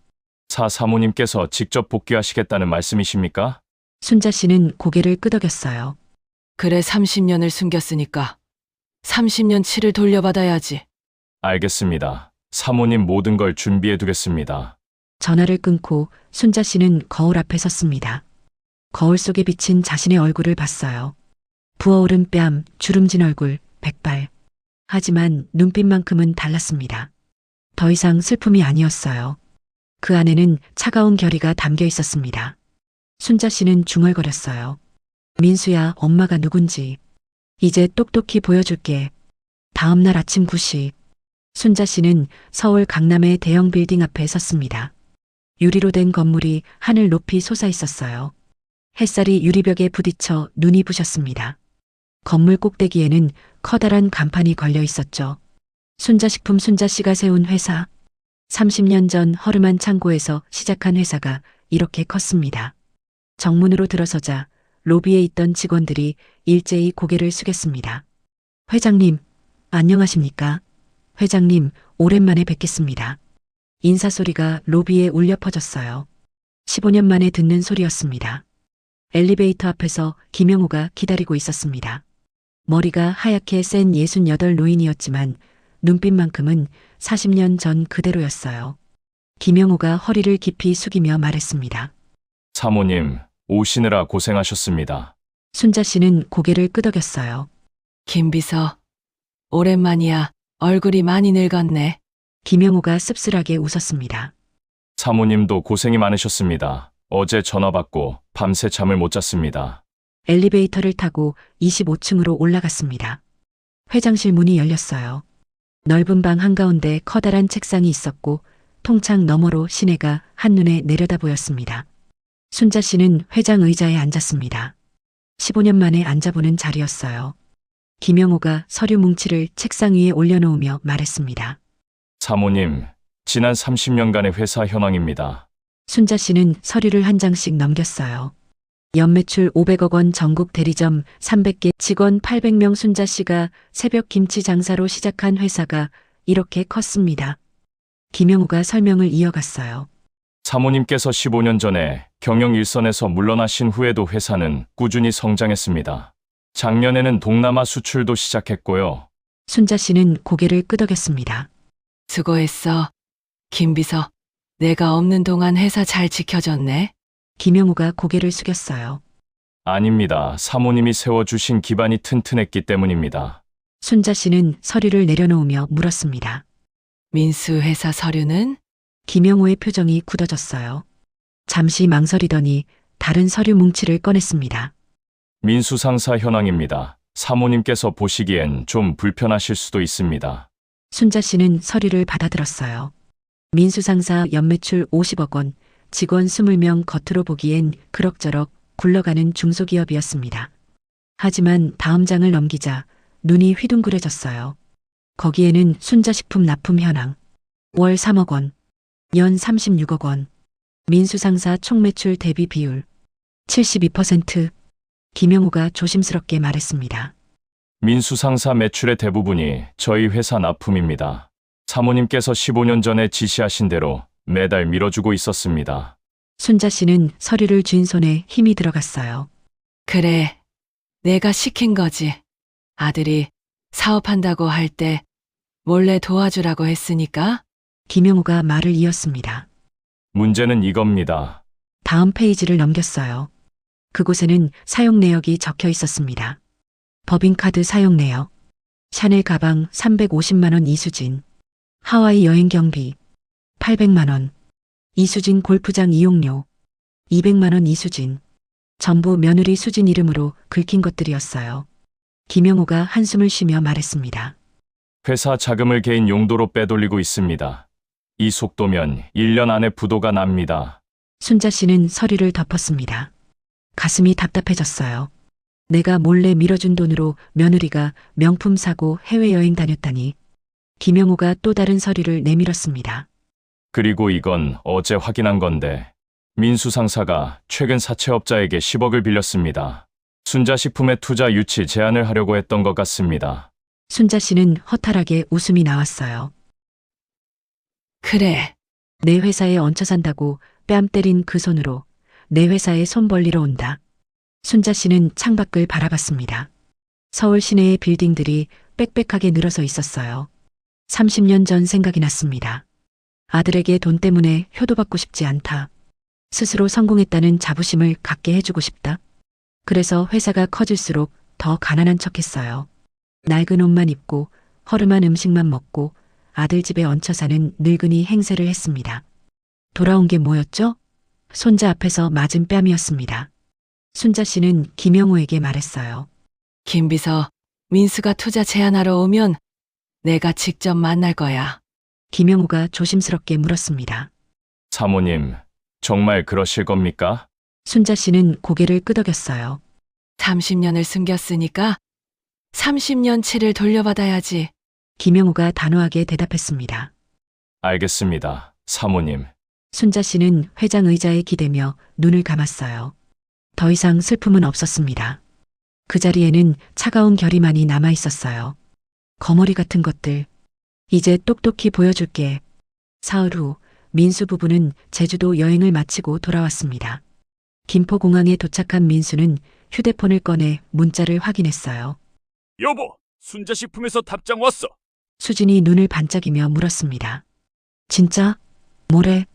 사모님께서 직접 복귀하시겠다는 말씀이십니까? 순자 씨는 고개를 끄덕였어요. 그래, 30년을 숨겼으니까 30년치를 돌려받아야지. 알겠습니다. 사모님 모든 걸 준비해 두겠습니다. 전화를 끊고 순자 씨는 거울 앞에 섰습니다. 거울 속에 비친 자신의 얼굴을 봤어요. 부어오른 뺨, 주름진 얼굴, 백발. 하지만 눈빛만큼은 달랐습니다. 더 이상 슬픔이 아니었어요. 그 안에는 차가운 결의가 담겨 있었습니다. 순자 씨는 중얼거렸어요. 민수야, 엄마가 누군지. 이제 똑똑히 보여줄게. 다음 날 아침 9시. 순자 씨는 서울 강남의 대형 빌딩 앞에 섰습니다. 유리로 된 건물이 하늘 높이 솟아 있었어요. 햇살이 유리벽에 부딪혀 눈이 부셨습니다. 건물 꼭대기에는 커다란 간판이 걸려 있었죠. 순자식품 순자 씨가 세운 회사. 30년 전 허름한 창고에서 시작한 회사가 이렇게 컸습니다. 정문으로 들어서자 로비에 있던 직원들이 일제히 고개를 숙였습니다. 회장님, 안녕하십니까? 회장님, 오랜만에 뵙겠습니다. 인사소리가 로비에 울려 퍼졌어요. 15년 만에 듣는 소리였습니다. 엘리베이터 앞에서 김영우가 기다리고 있었습니다. 머리가 하얗게 센 68 노인이었지만 눈빛만큼은 40년 전 그대로였어요. 김영우가 허리를 깊이 숙이며 말했습니다. 사모님, 오시느라 고생하셨습니다. 순자 씨는 고개를 끄덕였어요. 김 비서, 오랜만이야. 얼굴이 많이 늙었네. 김영우가 씁쓸하게 웃었습니다. 사모님도 고생이 많으셨습니다. 어제 전화 받고 밤새 잠을 못 잤습니다. 엘리베이터를 타고 25층으로 올라갔습니다. 회장실 문이 열렸어요. 넓은 방 한가운데 커다란 책상이 있었고 통창 너머로 시내가 한눈에 내려다 보였습니다. 순자 씨는 회장 의자에 앉았습니다. 15년 만에 앉아보는 자리였어요. 김영우가 서류 뭉치를 책상 위에 올려놓으며 말했습니다. 사모님, 지난 30년간의 회사 현황입니다. 순자 씨는 서류를 한 장씩 넘겼어요. 연매출 500억 원, 전국 대리점 300개, 직원 800명. 순자 씨가 새벽 김치 장사로 시작한 회사가 이렇게 컸습니다. 김영우가 설명을 이어갔어요. 사모님께서 15년 전에 경영 일선에서 물러나신 후에도 회사는 꾸준히 성장했습니다. 작년에는 동남아 수출도 시작했고요. 순자 씨는 고개를 끄덕였습니다. 수고했어. 김 비서, 내가 없는 동안 회사 잘 지켜줬네. 김영우가 고개를 숙였어요. 아닙니다. 사모님이 세워주신 기반이 튼튼했기 때문입니다. 순자 씨는 서류를 내려놓으며 물었습니다. 민수 회사 서류는? 김영우의 표정이 굳어졌어요. 잠시 망설이더니 다른 서류 뭉치를 꺼냈습니다. 민수 상사 현황입니다. 사모님께서 보시기엔 좀 불편하실 수도 있습니다. 순자 씨는 서류를 받아들었어요. 민수 상사 연매출 50억 원, 직원 20명. 겉으로 보기엔 그럭저럭 굴러가는 중소기업이었습니다. 하지만 다음 장을 넘기자 눈이 휘둥그레졌어요. 거기에는 순자식품 납품 현황. 월 3억 원, 연 36억 원. 민수 상사 총매출 대비 비율 72%. 김영우가 조심스럽게 말했습니다. 민수 상사 매출의 대부분이 저희 회사 납품입니다. 사모님께서 15년 전에 지시하신 대로 매달 밀어주고 있었습니다. 순자 씨는 서류를 쥔 손에 힘이 들어갔어요. 그래, 내가 시킨 거지. 아들이 사업한다고 할 때 몰래 도와주라고 했으니까. 김영우가 말을 이었습니다. 문제는 이겁니다. 다음 페이지를 넘겼어요. 그곳에는 사용 내역이 적혀 있었습니다. 법인카드 사용 내역, 샤넬 가방 350만 원 이수진, 하와이 여행 경비 800만 원, 이수진 골프장 이용료 200만 원 이수진, 전부 며느리 수진 이름으로 긁힌 것들이었어요. 김영호가 한숨을 쉬며 말했습니다. 회사 자금을 개인 용도로 빼돌리고 있습니다. 이 속도면 1년 안에 부도가 납니다. 순자 씨는 서리를 덮었습니다. 가슴이 답답해졌어요. 내가 몰래 밀어준 돈으로 며느리가 명품 사고 해외여행 다녔다니. 김영호가 또 다른 서리를 내밀었습니다. 그리고 이건 어제 확인한 건데 민수 상사가 최근 사채업자에게 10억을 빌렸습니다. 순자식품의 투자 유치 제안을 하려고 했던 것 같습니다. 순자 씨는 허탈하게 웃음이 나왔어요. 그래. 내 회사에 얹혀 산다고 뺨 때린 그 손으로 내 회사에 손 벌리러 온다. 순자 씨는 창밖을 바라봤습니다. 서울 시내의 빌딩들이 빽빽하게 늘어서 있었어요. 30년 전 생각이 났습니다. 아들에게 돈 때문에 효도받고 싶지 않다. 스스로 성공했다는 자부심을 갖게 해주고 싶다. 그래서 회사가 커질수록 더 가난한 척했어요. 낡은 옷만 입고 허름한 음식만 먹고 아들 집에 얹혀 사는 늙은이 행세를 했습니다. 돌아온 게 뭐였죠? 손자 앞에서 맞은 뺨이었습니다. 순자 씨는 김영호에게 말했어요. 김 비서, 민수가 투자 제안하러 오면 내가 직접 만날 거야. 김영호가 조심스럽게 물었습니다. 사모님, 정말 그러실 겁니까? 순자 씨는 고개를 끄덕였어요. 30년을 숨겼으니까 30년치를 돌려받아야지. 김영호가 단호하게 대답했습니다. 알겠습니다, 사모님. 순자 씨는 회장 의자에 기대며 눈을 감았어요. 더 이상 슬픔은 없었습니다. 그 자리에는 차가운 결의만이 남아 있었어요. 거머리 같은 것들. 이제 똑똑히 보여줄게. 사흘 후 민수 부부는 제주도 여행을 마치고 돌아왔습니다. 김포공항에 도착한 민수는 휴대폰을 꺼내 문자를 확인했어요. 여보, 순자식품에서 답장 왔어. 수진이 눈을 반짝이며 물었습니다. 진짜? 뭐래?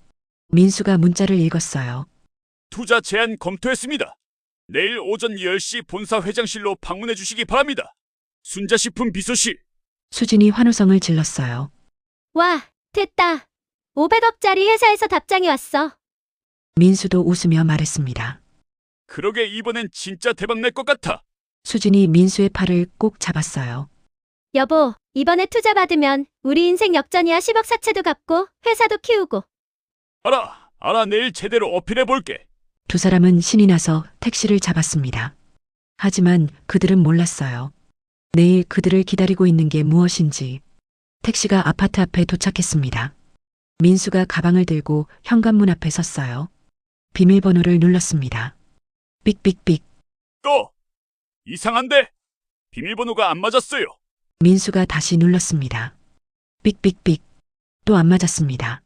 민수가 문자를 읽었어요. 투자 제안 검토했습니다. 내일 오전 10시 본사 회장실로 방문해 주시기 바랍니다. 순자식품 비서실. 수진이 환호성을 질렀어요. 와, 됐다. 500억짜리 회사에서 답장이 왔어. 민수도 웃으며 말했습니다. 그러게 이번엔 진짜 대박 날 것 같아. 수진이 민수의 팔을 꼭 잡았어요. 여보, 이번에 투자 받으면 우리 인생 역전이야. 10억 사채도 갚고 회사도 키우고. 알아. 내일 제대로 어필해 볼게. 두 사람은 신이 나서 택시를 잡았습니다. 하지만 그들은 몰랐어요. 내일 그들을 기다리고 있는 게 무엇인지. 택시가 아파트 앞에 도착했습니다. 민수가 가방을 들고 현관문 앞에 섰어요. 비밀번호를 눌렀습니다. 삑삑삑. 이상한데? 비밀번호가 안 맞았어요. 민수가 다시 눌렀습니다. 삑삑삑. 또 안 맞았습니다.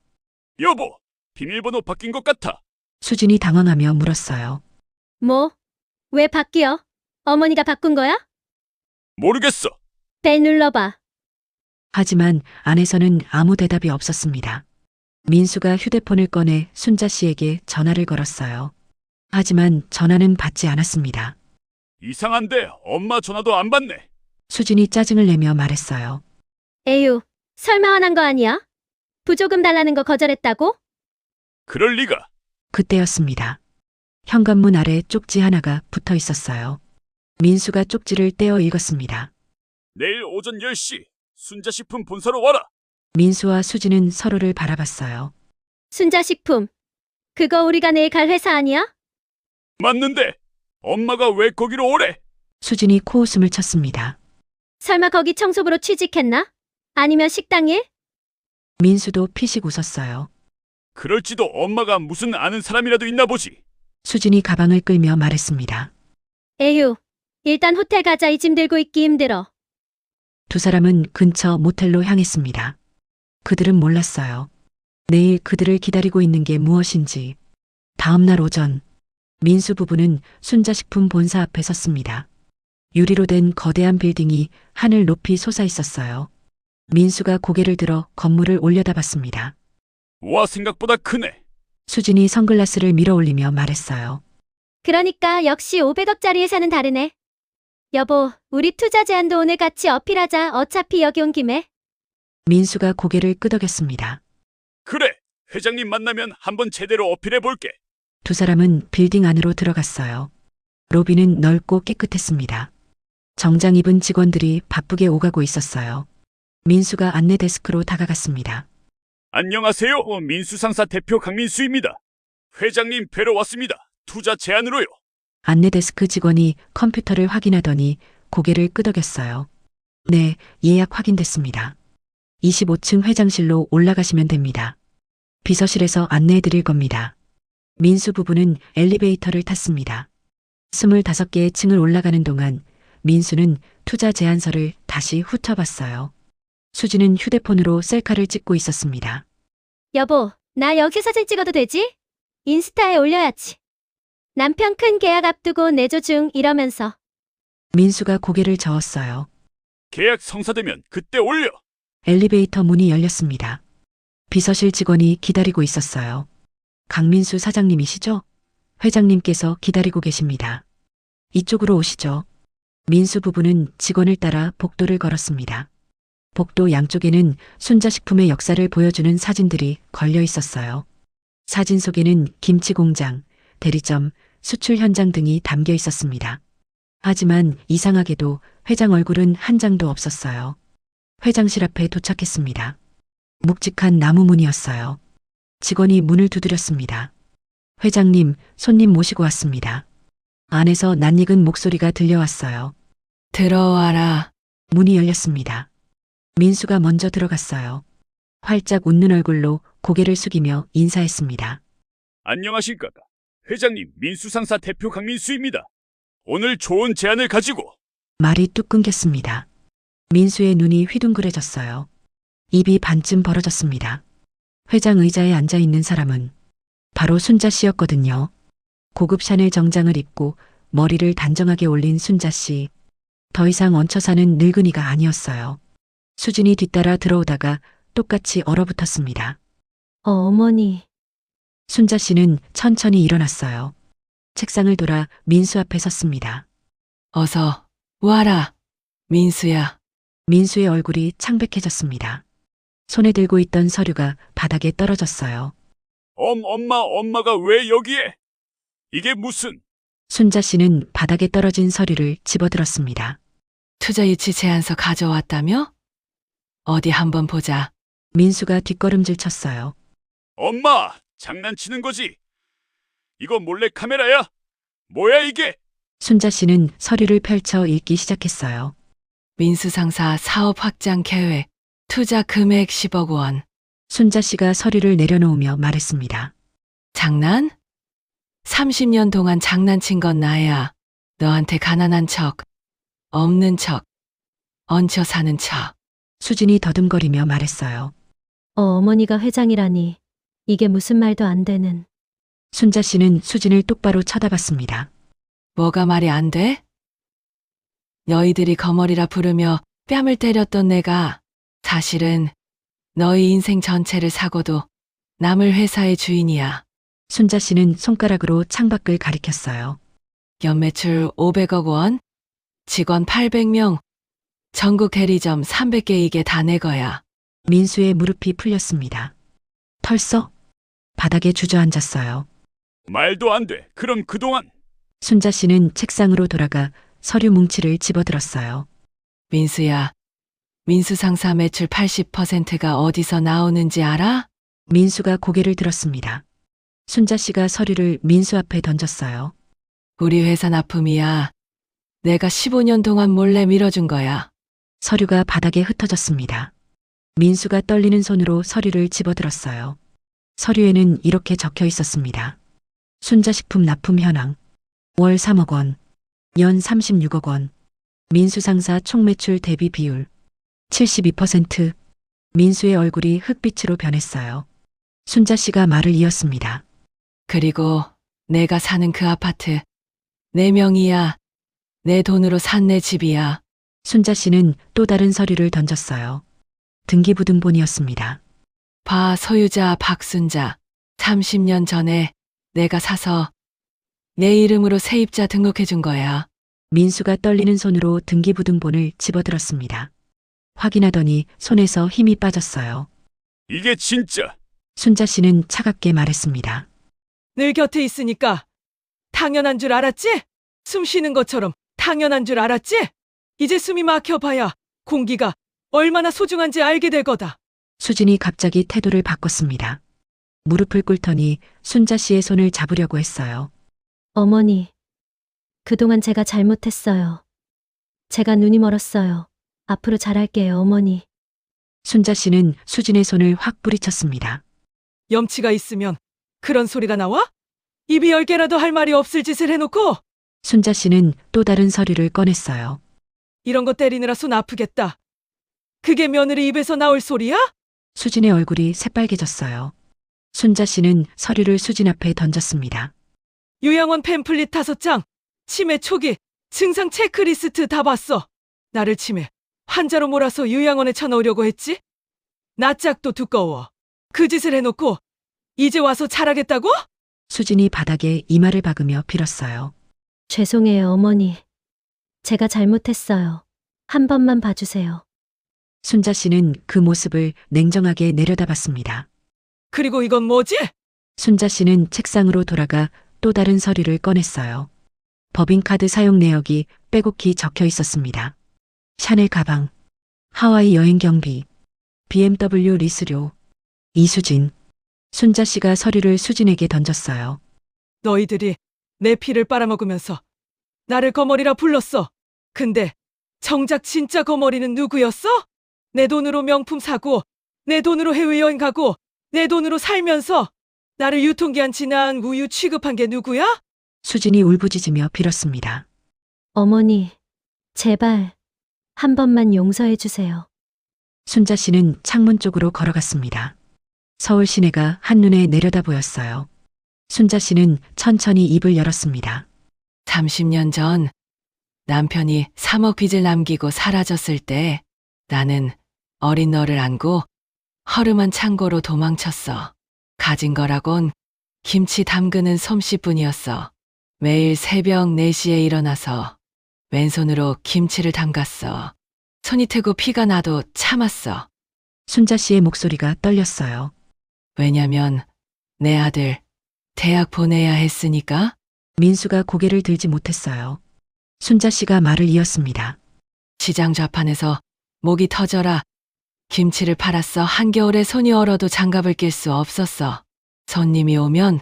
여보, 비밀번호 바뀐 것 같아. 수진이 당황하며 물었어요. 뭐? 왜 바뀌어? 어머니가 바꾼 거야? 모르겠어. 벨 눌러봐. 하지만 안에서는 아무 대답이 없었습니다. 민수가 휴대폰을 꺼내 순자 씨에게 전화를 걸었어요. 하지만 전화는 받지 않았습니다. 이상한데 엄마 전화도 안 받네. 수진이 짜증을 내며 말했어요. 에휴, 설마 화난 거 아니야? 부조금 달라는 거 거절했다고? 그럴 리가. 그때였습니다. 현관문 아래 쪽지 하나가 붙어 있었어요. 민수가 쪽지를 떼어 읽었습니다. 내일 오전 10시 순자식품 본사로 와라. 민수와 수진은 서로를 바라봤어요. 순자식품. 그거 우리가 내일 갈 회사 아니야? 맞는데 엄마가 왜 거기로 오래? 수진이 코웃음을 쳤습니다. 설마 거기 청소부로 취직했나? 아니면 식당 일? 민수도 피식 웃었어요. 그럴지도 엄마가 무슨 아는 사람이라도 있나 보지. 수진이 가방을 끌며 말했습니다. 에휴, 일단 호텔 가자. 이 짐 들고 있기 힘들어. 두 사람은 근처 모텔로 향했습니다. 그들은 몰랐어요. 내일 그들을 기다리고 있는 게 무엇인지. 다음 날 오전, 민수 부부는 순자식품 본사 앞에 섰습니다. 유리로 된 거대한 빌딩이 하늘 높이 솟아 있었어요. 민수가 고개를 들어 건물을 올려다봤습니다. 와, 생각보다 크네. 수진이 선글라스를 밀어 올리며 말했어요. 그러니까 역시 500억짜리 회사는 다르네. 여보, 우리 투자 제안도 오늘 같이 어필하자. 어차피 여기 온 김에. 민수가 고개를 끄덕였습니다. 그래, 회장님 만나면 한번 제대로 어필해 볼게. 두 사람은 빌딩 안으로 들어갔어요. 로비는 넓고 깨끗했습니다. 정장 입은 직원들이 바쁘게 오가고 있었어요. 민수가 안내 데스크로 다가갔습니다. 안녕하세요. 민수상사 대표 강민수입니다. 회장님 뵈러 왔습니다. 투자 제안으로요. 안내 데스크 직원이 컴퓨터를 확인하더니 고개를 끄덕였어요. 네, 예약 확인됐습니다. 25층 회장실로 올라가시면 됩니다. 비서실에서 안내해 드릴 겁니다. 민수 부부는 엘리베이터를 탔습니다. 25개의 층을 올라가는 동안 민수는 투자 제안서를 다시 훑어봤어요. 수지는 휴대폰으로 셀카를 찍고 있었습니다. 여보, 나 여기 사진 찍어도 되지? 인스타에 올려야지. 남편 큰 계약 앞두고 내조 중 이러면서. 민수가 고개를 저었어요. 계약 성사되면 그때 올려. 엘리베이터 문이 열렸습니다. 비서실 직원이 기다리고 있었어요. 강민수 사장님이시죠? 회장님께서 기다리고 계십니다. 이쪽으로 오시죠. 민수 부부는 직원을 따라 복도를 걸었습니다. 복도 양쪽에는 순자식품의 역사를 보여주는 사진들이 걸려 있었어요. 사진 속에는 김치 공장, 대리점, 수출 현장 등이 담겨 있었습니다. 하지만 이상하게도 회장 얼굴은 한 장도 없었어요. 회장실 앞에 도착했습니다. 묵직한 나무 문이었어요. 직원이 문을 두드렸습니다. 회장님, 손님 모시고 왔습니다. 안에서 낯익은 목소리가 들려왔어요. 들어와라. 문이 열렸습니다. 민수가 먼저 들어갔어요. 활짝 웃는 얼굴로 고개를 숙이며 인사했습니다. 안녕하십니까. 회장님 민수상사 대표 강민수입니다. 오늘 좋은 제안을 가지고. 말이 뚝 끊겼습니다. 민수의 눈이 휘둥그레졌어요. 입이 반쯤 벌어졌습니다. 회장 의자에 앉아 있는 사람은 바로 순자 씨였거든요. 고급 샤넬 정장을 입고 머리를 단정하게 올린 순자 씨. 더 이상 얹혀 사는 늙은이가 아니었어요. 수진이 뒤따라 들어오다가 똑같이 얼어붙었습니다. 어머니. 순자 씨는 천천히 일어났어요. 책상을 돌아 민수 앞에 섰습니다. 어서 와라. 민수야. 민수의 얼굴이 창백해졌습니다. 손에 들고 있던 서류가 바닥에 떨어졌어요. 엄마가 왜 여기에? 이게 무슨? 순자 씨는 바닥에 떨어진 서류를 집어들었습니다. 투자 유치 제안서 가져왔다며? 어디 한번 보자. 민수가 뒷걸음질 쳤어요. 엄마, 장난치는 거지? 이거 몰래 카메라야? 뭐야 이게? 순자 씨는 서류를 펼쳐 읽기 시작했어요. 민수상사 사업 확장 계획. 투자 금액 10억 원. 순자 씨가 서류를 내려놓으며 말했습니다. 장난? 30년 동안 장난친 건 나야. 너한테 가난한 척, 없는 척, 얹혀 사는 척. 수진이 더듬거리며 말했어요. 어머니가 회장이라니. 이게 무슨 말도 안 되는. 순자 씨는 수진을 똑바로 쳐다봤습니다. 뭐가 말이 안 돼? 너희들이 거머리라 부르며 뺨을 때렸던 내가 사실은 너희 인생 전체를 사고도 남을 회사의 주인이야. 순자 씨는 손가락으로 창밖을 가리켰어요. 연매출 500억 원, 직원 800명, 전국 대리점 300개 이게 다 내 거야. 민수의 무릎이 풀렸습니다. 털썩 바닥에 주저앉았어요. 말도 안 돼. 그럼 그동안. 순자 씨는 책상으로 돌아가 서류 뭉치를 집어들었어요. 민수야, 민수 상사 매출 80%가 어디서 나오는지 알아? 민수가 고개를 들었습니다. 순자 씨가 서류를 민수 앞에 던졌어요. 우리 회사 납품이야. 내가 15년 동안 몰래 밀어준 거야. 서류가 바닥에 흩어졌습니다. 민수가 떨리는 손으로 서류를 집어들었어요. 서류에는 이렇게 적혀 있었습니다. 순자식품 납품 현황. 월 3억 원. 연 36억 원. 민수상사 총매출 대비 비율 72%. 민수의 얼굴이 흑빛으로 변했어요. 순자 씨가 말을 이었습니다. 그리고 내가 사는 그 아파트. 내 명의야. 내 돈으로 산 내 집이야. 순자 씨는 또 다른 서류를 던졌어요. 등기부등본이었습니다. 봐, 소유자 박순자. 30년 전에 내가 사서 내 이름으로 세입자 등록해준 거야. 민수가 떨리는 손으로 등기부등본을 집어들었습니다. 확인하더니 손에서 힘이 빠졌어요. 이게 진짜. 순자 씨는 차갑게 말했습니다. 늘 곁에 있으니까 당연한 줄 알았지? 숨 쉬는 것처럼 당연한 줄 알았지? 이제 숨이 막혀봐야 공기가 얼마나 소중한지 알게 될 거다. 수진이 갑자기 태도를 바꿨습니다. 무릎을 꿇더니 순자 씨의 손을 잡으려고 했어요. 어머니, 그동안 제가 잘못했어요. 제가 눈이 멀었어요. 앞으로 잘할게요, 어머니. 순자 씨는 수진의 손을 확 뿌리쳤습니다. 염치가 있으면 그런 소리가 나와? 입이 10개라도 할 말이 없을 짓을 해놓고 순자 씨는 또 다른 서류를 꺼냈어요. 이런 거 때리느라 손 아프겠다. 그게 며느리 입에서 나올 소리야? 수진의 얼굴이 새빨개졌어요. 순자 씨는 서류를 수진 앞에 던졌습니다. 요양원 팸플릿 5장, 치매 초기, 증상 체크리스트 다 봤어. 나를 치매, 환자로 몰아서 요양원에 쳐넣으려고 했지? 낯짝도 두꺼워. 그 짓을 해놓고 이제 와서 잘하겠다고? 수진이 바닥에 이마를 박으며 빌었어요. 죄송해요, 어머니. 제가 잘못했어요. 한 번만 봐주세요. 순자 씨는 그 모습을 냉정하게 내려다봤습니다. 그리고 이건 뭐지? 순자 씨는 책상으로 돌아가 또 다른 서류를 꺼냈어요. 법인카드 사용 내역이 빼곡히 적혀 있었습니다. 샤넬 가방, 하와이 여행 경비, BMW 리스료, 이수진. 순자 씨가 서류를 수진에게 던졌어요. 너희들이 내 피를 빨아먹으면서 나를 거머리라 불렀어. 근데 정작 진짜 거머리는 누구였어? 내 돈으로 명품 사고, 내 돈으로 해외여행 가고, 내 돈으로 살면서 나를 유통기한 지난 우유 취급한 게 누구야? 수진이 울부짖으며 빌었습니다. 어머니, 제발 한 번만 용서해 주세요. 순자 씨는 창문 쪽으로 걸어갔습니다. 서울 시내가 한눈에 내려다 보였어요. 순자 씨는 천천히 입을 열었습니다. 30년 전 남편이 3억 빚을 남기고 사라졌을 때 나는 어린 너를 안고 허름한 창고로 도망쳤어. 가진 거라곤 김치 담그는 솜씨뿐이었어. 매일 새벽 4시에 일어나서 왼손으로 김치를 담갔어. 손이 트고 피가 나도 참았어. 순자 씨의 목소리가 떨렸어요. 왜냐면 내 아들 대학 보내야 했으니까. 민수가 고개를 들지 못했어요. 순자 씨가 말을 이었습니다. 시장 좌판에서 목이 터져라. 김치를 팔았어. 한겨울에 손이 얼어도 장갑을 낄 수 없었어. 손님이 오면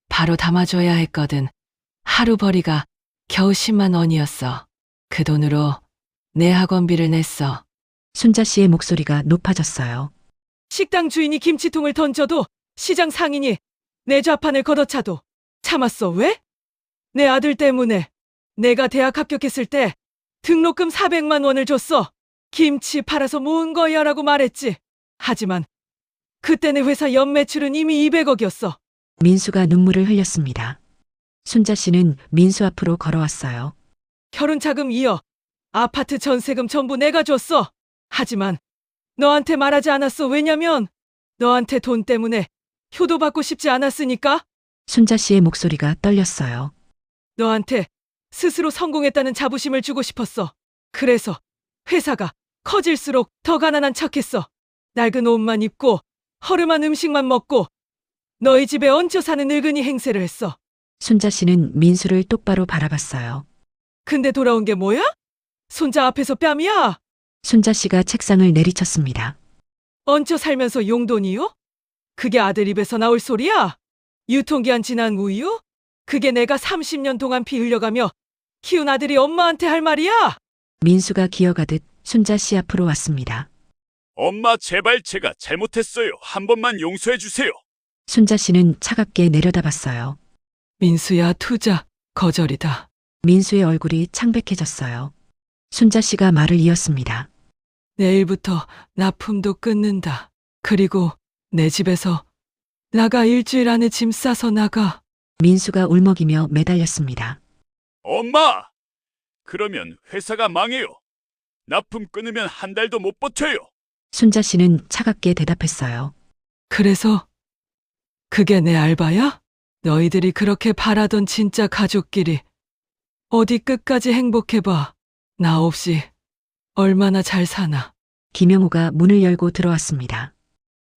바로 담아줘야 했거든. 하루 벌이가 겨우 10만 원이었어. 그 돈으로 내 학원비를 냈어. 순자 씨의 목소리가 높아졌어요. 식당 주인이 김치통을 던져도 시장 상인이 내 좌판을 걷어차도 참았어. 왜? 내 아들 때문에. 내가 대학 합격했을 때 등록금 400만 원을 줬어. 김치 팔아서 모은 거야 라고 말했지. 하지만 그때 내 회사 연매출은 이미 200억이었어. 민수가 눈물을 흘렸습니다. 순자 씨는 민수 앞으로 걸어왔어요. 결혼자금 2억, 아파트 전세금 전부 내가 줬어. 하지만 너한테 말하지 않았어. 왜냐면 너한테 돈 때문에 효도받고 싶지 않았으니까. 순자 씨의 목소리가 떨렸어요. 너한테 스스로 성공했다는 자부심을 주고 싶었어. 그래서 회사가 커질수록 더 가난한 척했어. 낡은 옷만 입고 허름한 음식만 먹고 너희 집에 얹혀 사는 늙은이 행세를 했어. 순자 씨는 민수를 똑바로 바라봤어요. 근데 돌아온 게 뭐야? 손자 앞에서 뺨이야. 순자 씨가 책상을 내리쳤습니다. 얹혀 살면서 용돈이요? 그게 아들 입에서 나올 소리야? 유통기한 지난 우유? 그게 내가 30년 동안 피 흘려가며 키운 아들이 엄마한테 할 말이야? 민수가 기어가듯 순자 씨 앞으로 왔습니다. 엄마 제발 제가 잘못했어요. 한 번만 용서해 주세요. 순자 씨는 차갑게 내려다봤어요. 민수야, 투자 거절이다. 민수의 얼굴이 창백해졌어요. 순자 씨가 말을 이었습니다. 내일부터 납품도 끊는다. 그리고 내 집에서 나가. 일주일 안에 짐 싸서 나가. 민수가 울먹이며 매달렸습니다. 엄마! 그러면 회사가 망해요. 납품 끊으면 한 달도 못 버텨요. 순자 씨는 차갑게 대답했어요. 그래서 그게 내 알바야? 너희들이 그렇게 바라던 진짜 가족끼리 어디 끝까지 행복해봐. 나 없이 얼마나 잘 사나. 김영호가 문을 열고 들어왔습니다.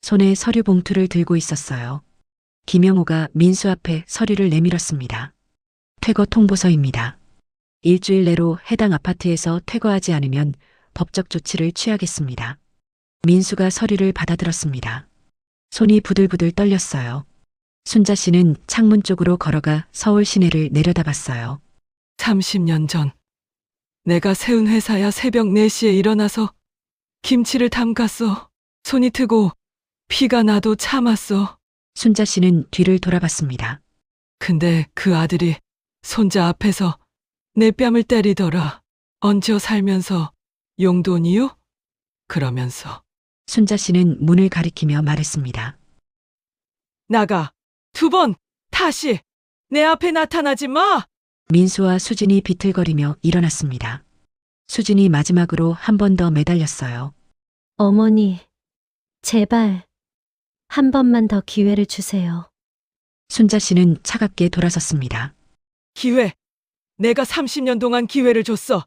손에 서류 봉투를 들고 있었어요. 김영호가 민수 앞에 서류를 내밀었습니다. 퇴거 통보서입니다. 일주일 내로 해당 아파트에서 퇴거하지 않으면 법적 조치를 취하겠습니다. 민수가 서류를 받아들었습니다. 손이 부들부들 떨렸어요. 순자 씨는 창문 쪽으로 걸어가 서울 시내를 내려다봤어요. 30년 전 내가 세운 회사야. 새벽 4시에 일어나서 김치를 담갔어. 손이 트고 피가 나도 참았어. 순자 씨는 뒤를 돌아봤습니다. 근데 그 아들이 손자 앞에서 내 뺨을 때리더라. 얹혀 살면서 용돈이요? 그러면서 순자 씨는 문을 가리키며 말했습니다. 나가. 2번 다시 내 앞에 나타나지 마. 민수와 수진이 비틀거리며 일어났습니다. 수진이 마지막으로 한 번 더 매달렸어요. 어머니, 제발 한 번만 더 기회를 주세요. 순자 씨는 차갑게 돌아섰습니다. 기회. 내가 30년 동안 기회를 줬어.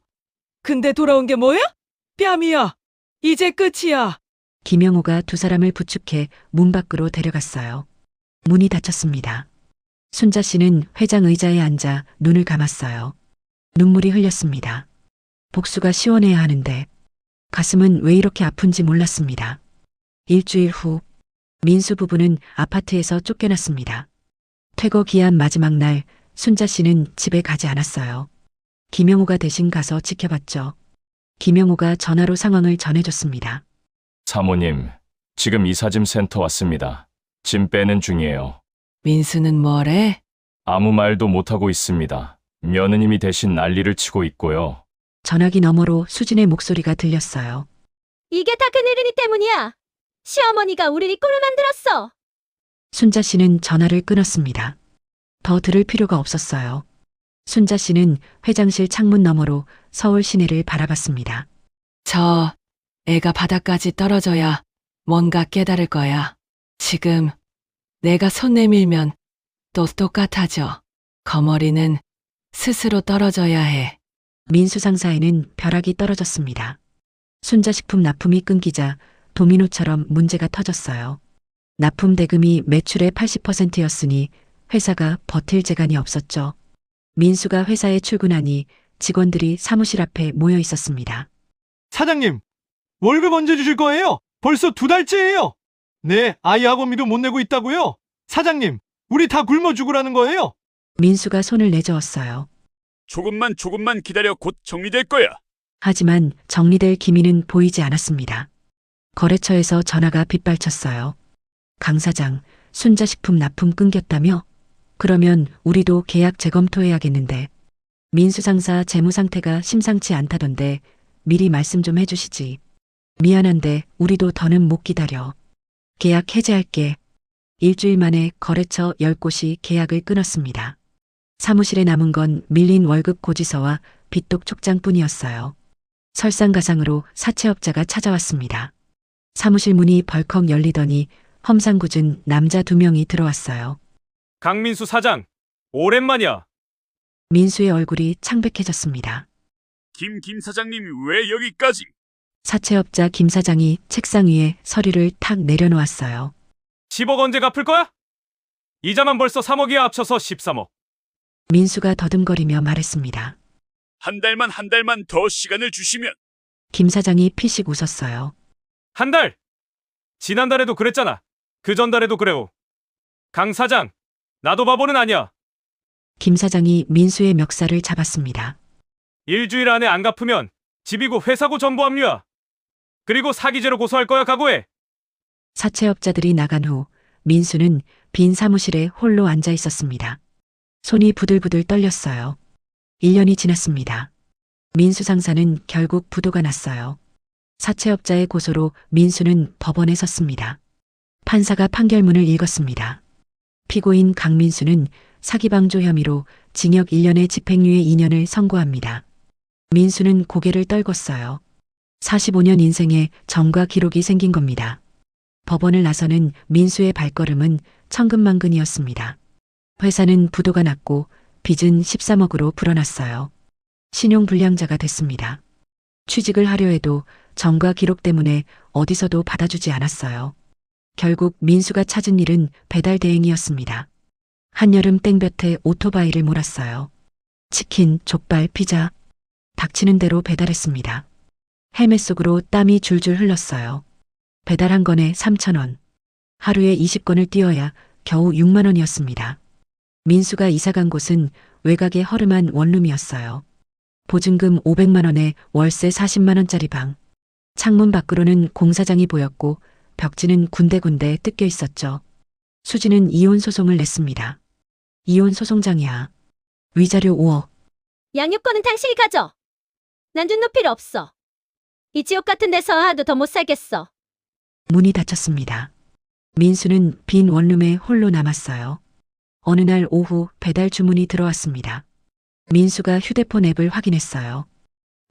근데 돌아온 게 뭐야? 뺨이야. 이제 끝이야. 김영호가 두 사람을 부축해 문 밖으로 데려갔어요. 문이 닫혔습니다. 순자 씨는 회장 의자에 앉아 눈을 감았어요. 눈물이 흘렸습니다. 복수가 시원해야 하는데 가슴은 왜 이렇게 아픈지 몰랐습니다. 일주일 후 민수 부부는 아파트에서 쫓겨났습니다. 퇴거 기한 마지막 날 순자 씨는 집에 가지 않았어요. 김영호가 대신 가서 지켜봤죠. 김영호가 전화로 상황을 전해줬습니다. 사모님, 지금 이사짐 센터 왔습니다. 짐 빼는 중이에요. 민수는 뭐래? 아무 말도 못하고 있습니다. 며느님이 대신 난리를 치고 있고요. 전화기 너머로 수진의 목소리가 들렸어요. 이게 다 그늘은이 때문이야. 시어머니가 우리를 꼴을 만들었어. 순자 씨는 전화를 끊었습니다. 더 들을 필요가 없었어요. 순자 씨는 회장실 창문 너머로 서울 시내를 바라봤습니다. 저 애가 바닥까지 떨어져야 뭔가 깨달을 거야. 지금 내가 손 내밀면 또 똑같아져. 거머리는 스스로 떨어져야 해. 민수 상사에는 벼락이 떨어졌습니다. 순자식품 납품이 끊기자 도미노처럼 문제가 터졌어요. 납품 대금이 매출의 80%였으니 회사가 버틸 재간이 없었죠. 민수가 회사에 출근하니 직원들이 사무실 앞에 모여 있었습니다. 사장님, 월급 언제 주실 거예요? 벌써 2달째예요. 네, 아이 학원비도 못 내고 있다고요? 사장님, 우리 다 굶어 죽으라는 거예요? 민수가 손을 내저었어요. 조금만 기다려 곧 정리될 거야. 하지만 정리될 기미는 보이지 않았습니다. 거래처에서 전화가 빗발쳤어요. 강 사장, 순자식품 납품 끊겼다며? 그러면 우리도 계약 재검토해야겠는데. 민수 상사 재무 상태가 심상치 않다던데 미리 말씀 좀 해주시지. 미안한데 우리도 더는 못 기다려. 계약 해제할게. 일주일 만에 거래처 10곳이 계약을 끊었습니다. 사무실에 남은 건 밀린 월급 고지서와 빚독 촉장뿐이었어요. 설상가상으로 사채업자가 찾아왔습니다. 사무실 문이 벌컥 열리더니 험상궂은 남자 2명이 들어왔어요. 강민수 사장, 오랜만이야. 민수의 얼굴이 창백해졌습니다. 김 사장님 왜 여기까지? 사채업자 김 사장이 책상 위에 서류를 탁 내려놓았어요. 10억 언제 갚을 거야? 이자만 벌써 3억이야. 합쳐서 13억. 민수가 더듬거리며 말했습니다. 한 달만 더 시간을 주시면. 김 사장이 피식 웃었어요. 한 달! 지난달에도 그랬잖아. 그 전달에도 그래오. 강 사장, 나도 바보는 아니야. 김 사장이 민수의 멱살을 잡았습니다. 일주일 안에 안 갚으면 집이고 회사고 전부 압류야. 그리고 사기죄로 고소할 거야. 각오해. 사채업자들이 나간 후 민수는 빈 사무실에 홀로 앉아 있었습니다. 손이 부들부들 떨렸어요. 1년이 지났습니다. 민수 상사는 결국 부도가 났어요. 사채업자의 고소로 민수는 법원에 섰습니다. 판사가 판결문을 읽었습니다. 피고인 강민수는 사기방조 혐의로 징역 1년에 집행유예 2년을 선고합니다. 민수는 고개를 떨궜어요. 45년 인생에 정과 기록이 생긴 겁니다. 법원을 나서는 민수의 발걸음은 천근만근이었습니다. 회사는 부도가 났고 빚은 13억으로 불어났어요. 신용불량자가 됐습니다. 취직을 하려 해도 정과 기록 때문에 어디서도 받아주지 않았어요. 결국 민수가 찾은 일은 배달 대행이었습니다. 한여름 땡볕에 오토바이를 몰았어요. 치킨, 족발, 피자. 닥치는 대로 배달했습니다. 헬멧 속으로 땀이 줄줄 흘렀어요. 배달 한 건에 3,000원. 하루에 20건을 뛰어야 겨우 6만 원이었습니다. 민수가 이사간 곳은 외곽의 허름한 원룸이었어요. 보증금 500만 원에 월세 40만 원짜리 방. 창문 밖으로는 공사장이 보였고 벽지는 군데군데 뜯겨 있었죠. 수지는 이혼 소송을 냈습니다. 이혼 소송장이야. 위자료 5억. 양육권은 당신이 가져. 난 준노 필요 없어. 이 지옥 같은 데서 하도 더 못 살겠어. 문이 닫혔습니다. 민수는 빈 원룸에 홀로 남았어요. 어느 날 오후 배달 주문이 들어왔습니다. 민수가 휴대폰 앱을 확인했어요.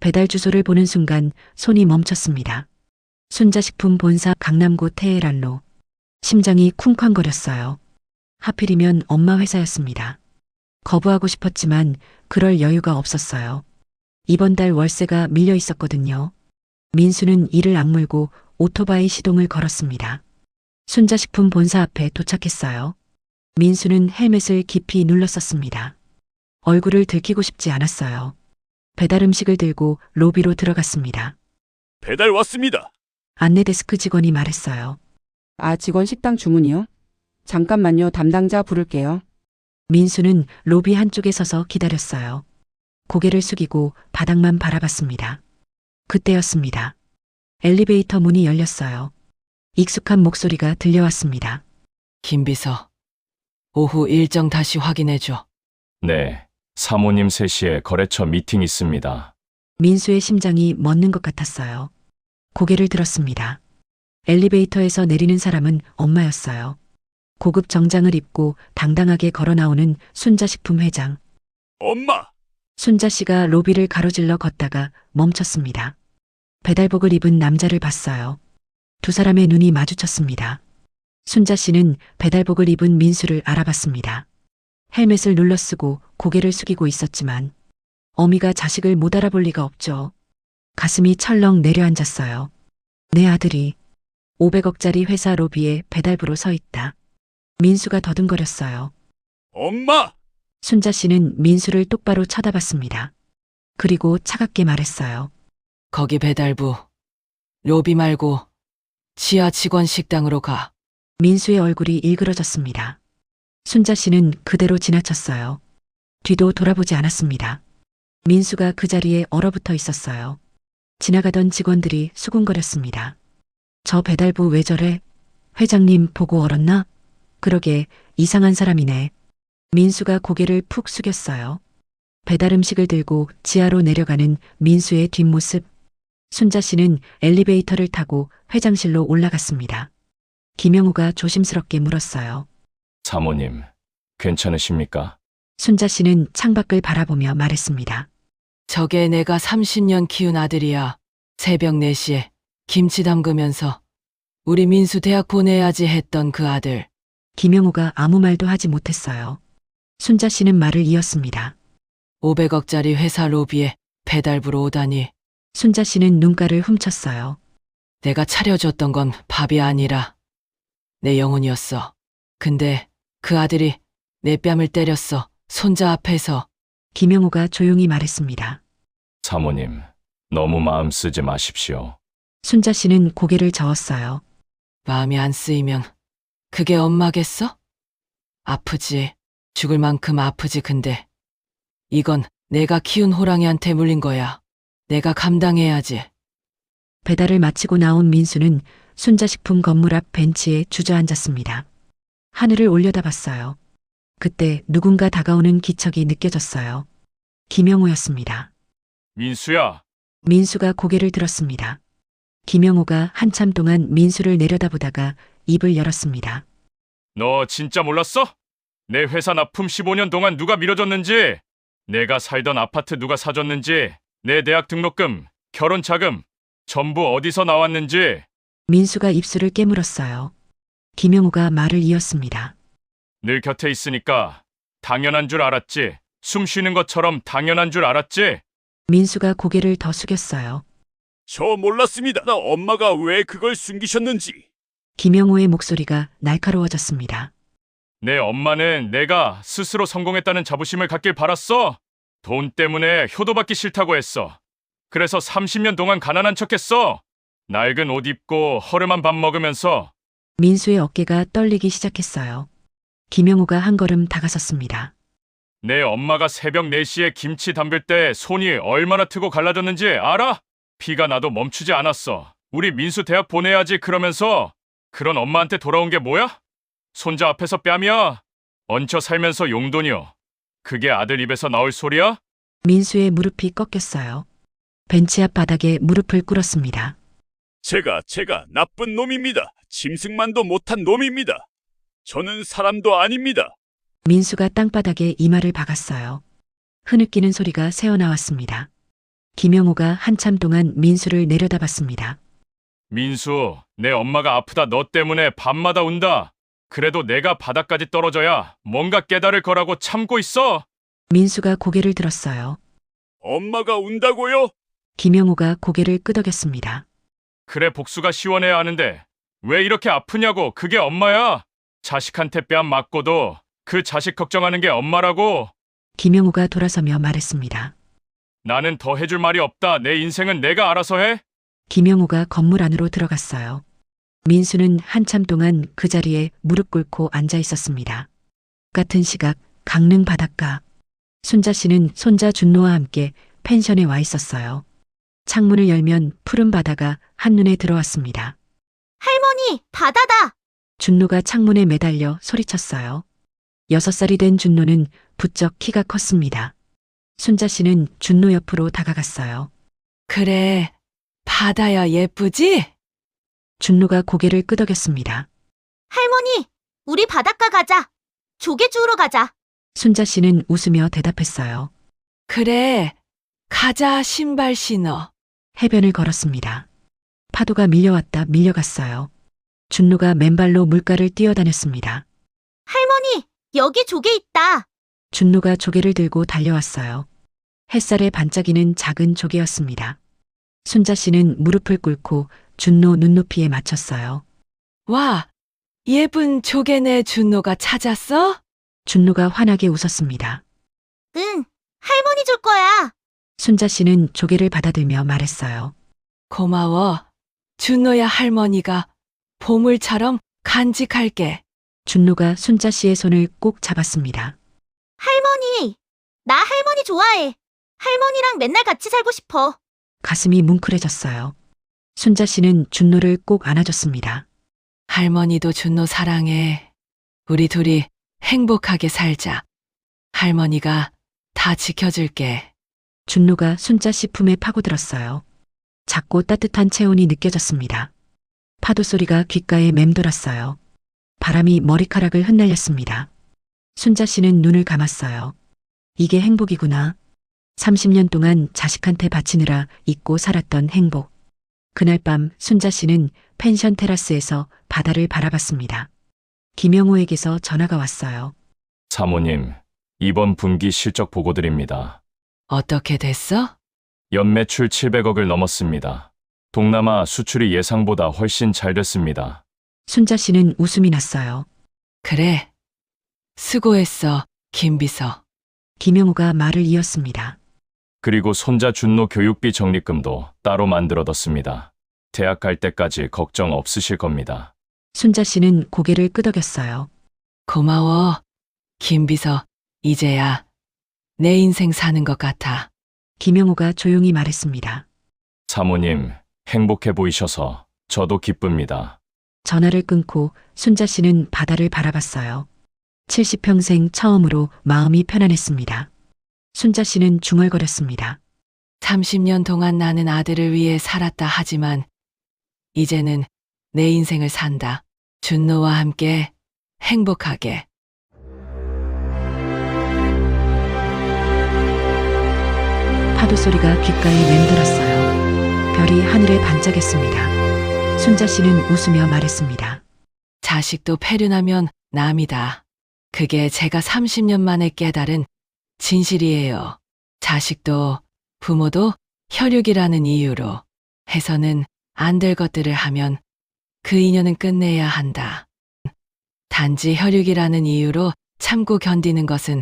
배달 주소를 보는 순간 손이 멈췄습니다. 순자식품 본사 강남구 테헤란로. 심장이 쿵쾅거렸어요. 하필이면 엄마 회사였습니다. 거부하고 싶었지만 그럴 여유가 없었어요. 이번 달 월세가 밀려 있었거든요. 민수는 이를 악물고 오토바이 시동을 걸었습니다. 순자식품 본사 앞에 도착했어요. 민수는 헬멧을 깊이 눌렀었습니다. 얼굴을 들키고 싶지 않았어요. 배달 음식을 들고 로비로 들어갔습니다. 배달 왔습니다. 안내 데스크 직원이 말했어요. 아, 직원 식당 주문이요? 잠깐만요. 담당자 부를게요. 민수는 로비 한쪽에 서서 기다렸어요. 고개를 숙이고 바닥만 바라봤습니다. 그때였습니다. 엘리베이터 문이 열렸어요. 익숙한 목소리가 들려왔습니다. 김 비서, 오후 일정 다시 확인해줘. 네, 사모님 3시에 거래처 미팅 있습니다. 민수의 심장이 멎는 것 같았어요. 고개를 들었습니다. 엘리베이터에서 내리는 사람은 엄마였어요. 고급 정장을 입고 당당하게 걸어 나오는 순자식품 회장. 엄마! 순자 씨가 로비를 가로질러 걷다가 멈췄습니다. 배달복을 입은 남자를 봤어요. 두 사람의 눈이 마주쳤습니다. 순자 씨는 배달복을 입은 민수를 알아봤습니다. 헬멧을 눌러 쓰고 고개를 숙이고 있었지만 어미가 자식을 못 알아볼 리가 없죠. 가슴이 철렁 내려앉았어요. 내 아들이 500억짜리 회사 로비에 배달부로 서 있다. 민수가 더듬거렸어요. 엄마! 순자 씨는 민수를 똑바로 쳐다봤습니다. 그리고 차갑게 말했어요. 거기 배달부. 로비 말고 지하 직원 식당으로 가. 민수의 얼굴이 일그러졌습니다. 순자 씨는 그대로 지나쳤어요. 뒤도 돌아보지 않았습니다. 민수가 그 자리에 얼어붙어 있었어요. 지나가던 직원들이 수군거렸습니다. 저 배달부 왜 저래? 회장님 보고 얼었나? 그러게 이상한 사람이네. 민수가 고개를 푹 숙였어요. 배달 음식을 들고 지하로 내려가는 민수의 뒷모습. 순자 씨는 엘리베이터를 타고 회장실로 올라갔습니다. 김영우가 조심스럽게 물었어요. 사모님, 괜찮으십니까? 순자 씨는 창밖을 바라보며 말했습니다. 저게 내가 30년 키운 아들이야. 새벽 4시에 김치 담그면서 우리 민수 대학 보내야지 했던 그 아들. 김영우가 아무 말도 하지 못했어요. 순자 씨는 말을 이었습니다. 500억짜리 회사 로비에 배달부로 오다니. 순자 씨는 눈가를 훔쳤어요. 내가 차려줬던 건 밥이 아니라 내 영혼이었어. 근데 그 아들이 내 뺨을 때렸어. 손자 앞에서. 김영우가 조용히 말했습니다. 사모님, 너무 마음 쓰지 마십시오. 순자 씨는 고개를 저었어요. 마음이 안 쓰이면 그게 엄마겠어? 아프지. 죽을 만큼 아프지. 근데 이건 내가 키운 호랑이한테 물린 거야. 내가 감당해야지. 배달을 마치고 나온 민수는 순자식품 건물 앞 벤치에 주저앉았습니다. 하늘을 올려다봤어요. 그때 누군가 다가오는 기척이 느껴졌어요. 김영우였습니다. 민수야! 민수가 고개를 들었습니다. 김영우가 한참 동안 민수를 내려다보다가 입을 열었습니다. 너 진짜 몰랐어? 내 회사 납품 15년 동안 누가 밀어줬는지, 내가 살던 아파트 누가 사줬는지, 내 대학 등록금, 결혼 자금, 전부 어디서 나왔는지. 민수가 입술을 깨물었어요. 김영우가 말을 이었습니다. 늘 곁에 있으니까 당연한 줄 알았지. 숨 쉬는 것처럼 당연한 줄 알았지. 민수가 고개를 더 숙였어요. 저 몰랐습니다. 엄마가 왜 그걸 숨기셨는지. 김영호의 목소리가 날카로워졌습니다. 내 엄마는 내가 스스로 성공했다는 자부심을 갖길 바랐어. 돈 때문에 효도받기 싫다고 했어. 그래서 30년 동안 가난한 척했어. 낡은 옷 입고 허름한 밥 먹으면서. 민수의 어깨가 떨리기 시작했어요. 김영호가 한 걸음 다가섰습니다. 내 엄마가 새벽 4시에 김치 담글 때 손이 얼마나 트고 갈라졌는지 알아? 피가 나도 멈추지 않았어. 우리 민수 대학 보내야지 그러면서. 그런 엄마한테 돌아온 게 뭐야? 손자 앞에서 뺨이야. 얹혀 살면서 용돈이요. 그게 아들 입에서 나올 소리야? 민수의 무릎이 꺾였어요. 벤치 앞 바닥에 무릎을 꿇었습니다. 제가 나쁜 놈입니다. 짐승만도 못한 놈입니다. 저는 사람도 아닙니다. 민수가 땅바닥에 이마를 박았어요. 흐느끼는 소리가 새어나왔습니다. 김영호가 한참 동안 민수를 내려다봤습니다. 민수, 내 엄마가 아프다 너 때문에 밤마다 운다. 그래도 내가 바닥까지 떨어져야 뭔가 깨달을 거라고 참고 있어. 민수가 고개를 들었어요. 엄마가 운다고요? 김영호가 고개를 끄덕였습니다. 그래 복수가 시원해야 하는데 왜 이렇게 아프냐고. 그게 엄마야. 자식한테 뺨 맞고도 그 자식 걱정하는 게 엄마라고. 김영호가 돌아서며 말했습니다. 나는 더 해줄 말이 없다. 내 인생은 내가 알아서 해. 김영호가 건물 안으로 들어갔어요. 민수는 한참 동안 그 자리에 무릎 꿇고 앉아 있었습니다. 같은 시각 강릉 바닷가. 순자 씨는 손자 준노와 함께 펜션에 와 있었어요. 창문을 열면 푸른 바다가 한눈에 들어왔습니다. 할머니, 바다다! 준노가 창문에 매달려 소리쳤어요. 6살이 된 준노는 부쩍 키가 컸습니다. 순자 씨는 준노 옆으로 다가갔어요. 그래, 바다야 예쁘지? 준노가 고개를 끄덕였습니다. 할머니, 우리 바닷가 가자. 조개 주우러 가자. 순자 씨는 웃으며 대답했어요. 그래, 가자 신발 신어. 해변을 걸었습니다. 파도가 밀려왔다 밀려갔어요. 준노가 맨발로 물가를 뛰어다녔습니다. 할머니, 여기 조개 있다. 준노가 조개를 들고 달려왔어요. 햇살에 반짝이는 작은 조개였습니다. 순자 씨는 무릎을 꿇고 준노 눈높이에 맞췄어요. 와, 예쁜 조개네 준노가 찾았어? 준노가 환하게 웃었습니다. 응, 할머니 줄 거야. 순자 씨는 조개를 받아들며 말했어요. 고마워. 준노야 할머니가 보물처럼 간직할게. 준노가 순자 씨의 손을 꼭 잡았습니다. 할머니, 나 할머니 좋아해. 할머니랑 맨날 같이 살고 싶어. 가슴이 뭉클해졌어요. 순자 씨는 준노를 꼭 안아줬습니다. 할머니도 준노 사랑해. 우리 둘이 행복하게 살자. 할머니가 다 지켜줄게. 준노가 순자 씨 품에 파고들었어요. 작고 따뜻한 체온이 느껴졌습니다. 파도 소리가 귓가에 맴돌았어요. 바람이 머리카락을 흩날렸습니다. 순자 씨는 눈을 감았어요. 이게 행복이구나. 30년 동안 자식한테 바치느라 잊고 살았던 행복. 그날 밤 순자 씨는 펜션 테라스에서 바다를 바라봤습니다. 김영호에게서 전화가 왔어요. 사모님, 이번 분기 실적 보고드립니다. 어떻게 됐어? 연매출 700억을 넘었습니다. 동남아 수출이 예상보다 훨씬 잘 됐습니다. 순자 씨는 웃음이 났어요. 그래. 수고했어, 김비서. 김영호가 말을 이었습니다. 그리고 손자 준노 교육비 적립금도 따로 만들어뒀습니다. 대학 갈 때까지 걱정 없으실 겁니다. 순자 씨는 고개를 끄덕였어요. 고마워, 김비서. 이제야 내 인생 사는 것 같아. 김영호가 조용히 말했습니다. 사모님, 행복해 보이셔서 저도 기쁩니다. 전화를 끊고 순자 씨는 바다를 바라봤어요. 70평생 처음으로 마음이 편안했습니다. 순자 씨는 중얼거렸습니다. 30년 동안 나는 아들을 위해 살았다 하지만 이제는 내 인생을 산다. 준노와 함께 행복하게. 파도 소리가 귓가에 맴돌았어요. 별이 하늘에 반짝였습니다. 순자 씨는 웃으며 말했습니다. 자식도 폐륜하면 남이다. 그게 제가 30년 만에 깨달은 진실이에요. 자식도 부모도 혈육이라는 이유로 해서는 안 될 것들을 하면 그 인연은 끝내야 한다. 단지 혈육이라는 이유로 참고 견디는 것은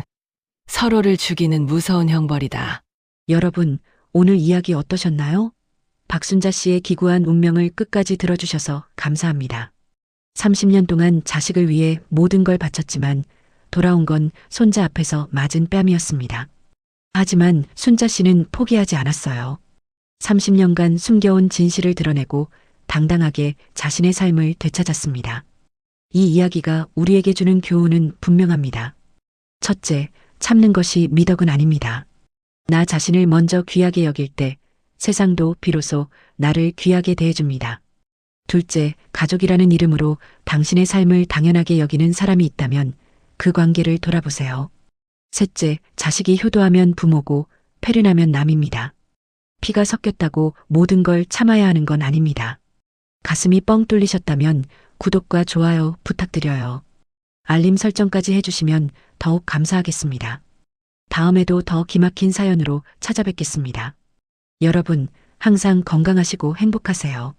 서로를 죽이는 무서운 형벌이다. 여러분, 오늘 이야기 어떠셨나요? 박순자 씨의 기구한 운명을 끝까지 들어주셔서 감사합니다. 30년 동안 자식을 위해 모든 걸 바쳤지만 돌아온 건 손자 앞에서 맞은 뺨이었습니다. 하지만 순자 씨는 포기하지 않았어요. 30년간 숨겨온 진실을 드러내고 당당하게 자신의 삶을 되찾았습니다. 이 이야기가 우리에게 주는 교훈은 분명합니다. 첫째, 참는 것이 미덕은 아닙니다. 나 자신을 먼저 귀하게 여길 때 세상도 비로소 나를 귀하게 대해줍니다. 둘째, 가족이라는 이름으로 당신의 삶을 당연하게 여기는 사람이 있다면 그 관계를 돌아보세요. 셋째, 자식이 효도하면 부모고 패륜하면 남입니다. 피가 섞였다고 모든 걸 참아야 하는 건 아닙니다. 가슴이 뻥 뚫리셨다면 구독과 좋아요 부탁드려요. 알림 설정까지 해주시면 더욱 감사하겠습니다. 다음에도 더 기막힌 사연으로 찾아뵙겠습니다. 여러분, 항상 건강하시고 행복하세요.